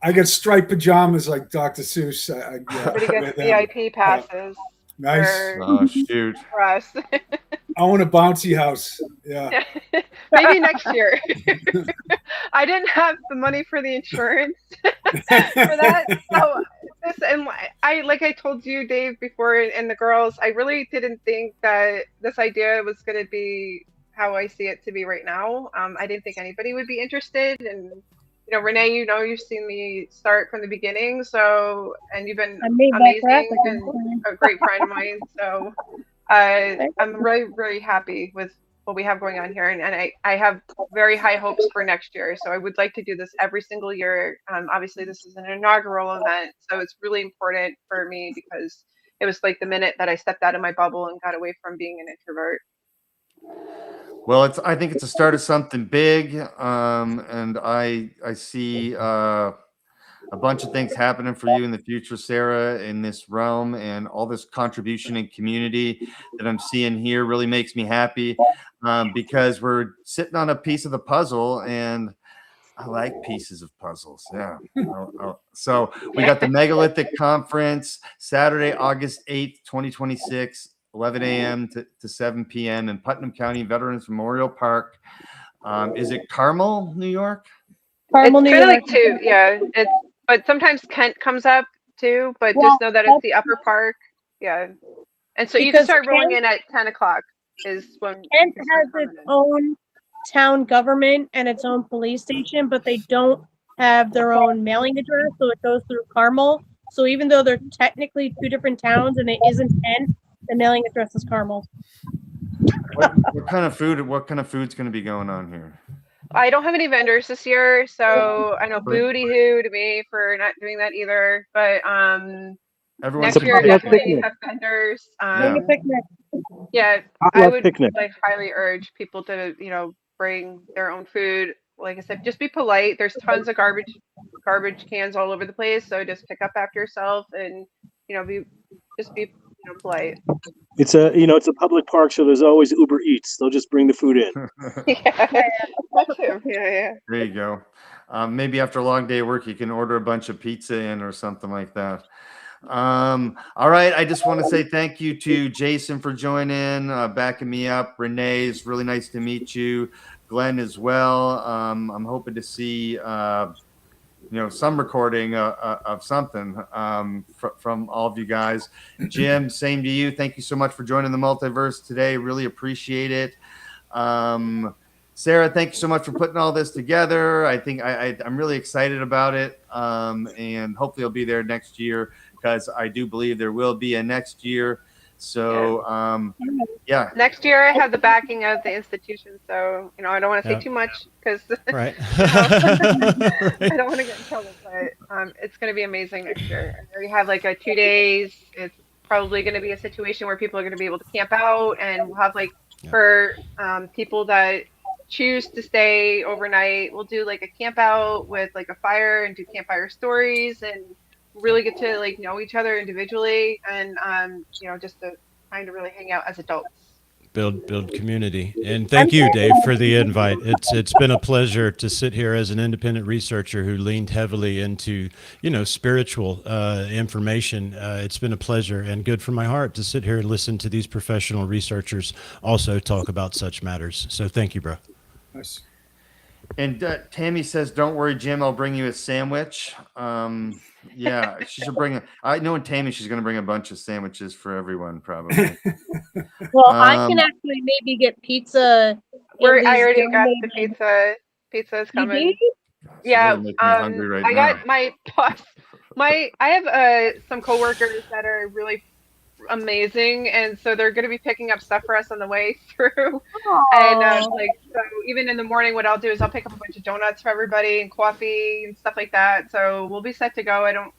I get striped pajamas like Dr. Seuss. Everybody gets VIP passes. Nice. Oh, shoot. For us. I want a bouncy house. Yeah. Maybe next year. I didn't have the money for the insurance for that. So and I, like I told you, Dave, before, and the girls, I really didn't think that this idea was going to be how I see it to be right now. I didn't think anybody would be interested. And, you know, Renee, you know, you've seen me start from the beginning. So, and you've been amazing and a great friend of mine. So I'm really, really happy with what we have going on here. And I have very high hopes for next year. So I would like to do this every single year. Obviously, this is an inaugural event. So it's really important for me because it was like the minute that I stepped out of my bubble and got away from being an introvert. Well, I think it's a start of something big. And I see a bunch of things happening for you in the future, Sarah, in this realm, and all this contribution and community that I'm seeing here really makes me happy, because we're sitting on a piece of the puzzle, and I like pieces of puzzles. Yeah. So we got the Megalithic Conference Saturday, August 8th, 2026, 11 a.m. to 7 p.m. in Putnam County Veterans Memorial Park. Is it Carmel, New York? Carmel, New York. York. Like two, yeah. But sometimes Kent comes up, too, but Well, just know that it's the upper park. Yeah. And so you can because start rolling Kent, in at 10 o'clock is when you Kent can start has coming its in. own town government and its own police station, but they don't have their own mailing address, so it goes through Carmel. So even though they're technically two different towns and it isn't Kent, the mailing address is Carmel. What kind of food? What kind of food's going to be going on here? I don't have any vendors this year, so I know Right. booty hoo to me for not doing that either. But Everyone next should year be- definitely have vendors. Bring a picnic. Yeah, I Potluck would picnic. like highly urge people to, bring their own food. Like I said, just be polite. There's tons of garbage cans all over the place, so just pick up after yourself and, be polite. It's a public park, so there's always Uber Eats. They'll just bring the food in. Yeah, that too. Yeah. There you go. Maybe after a long day of work, you can order a bunch of pizza in or something like that. All right. I just want to say thank you to Jason for joining, backing me up. Renee, it's really nice to meet you. Glenn as well. I'm hoping to see, some recording of something from all of you guys. Jim, same to you. Thank you so much for joining the multiverse today. Really appreciate it. Sarah, thank you so much for putting all this together. I think I'm really excited about it. And hopefully I'll be there next year because I do believe there will be a next year. So, yeah. Next year I have the backing of the institution, so I don't want to say too much because Right. I don't want to get in trouble. But it's going to be amazing next year. I already have like 2 days. It's probably going to be a situation where people are going to be able to camp out, and we'll have for people that choose to stay overnight, we'll do like a camp out with like a fire and do campfire stories and really get to know each other individually and just to kind of really hang out as adults. Build community. And thank you, Dave, for the invite. It's been a pleasure to sit here as an independent researcher who leaned heavily into spiritual information. It's been a pleasure and good for my heart to sit here and listen to these professional researchers also talk about such matters. So thank you, bro. Nice. And Tammy says, "Don't worry, Jim. I'll bring you a sandwich." Yeah, she should bring. I know, in Tammy, she's going to bring a bunch of sandwiches for everyone, probably. Well, I can actually maybe get pizza. I already got the pizza. Pizza is coming. Yeah. Really making me hungry right I now. got my boss. I have some coworkers that are really amazing, and so they're going to be picking up stuff for us on the way through. And so even in the morning, what I'll do is I'll pick up a bunch of donuts for everybody and coffee and stuff like that. So we'll be set to go. I don't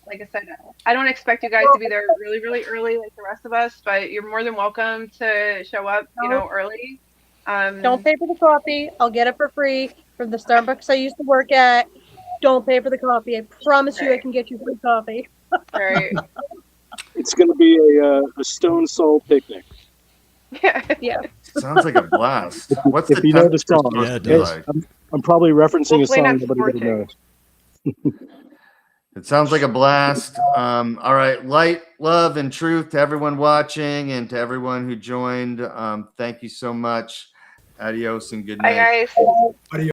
like I said, I don't expect you guys to be there really, really early like the rest of us, but you're more than welcome to show up, early. Don't pay for the coffee. I'll get it for free from the Starbucks I used to work at. Don't pay for the coffee. I promise you I can get you free coffee. Right. It's going to be a Stone Soul picnic. Yeah. Sounds like a blast. What's If the you know the temperature song, supposed to be like? I'm probably referencing Hopefully a not song nobody scorching. knows. It sounds like a blast. All right. Light, love, and truth to everyone watching and to everyone who joined. Thank you so much. Adios and good night. Bye, guys.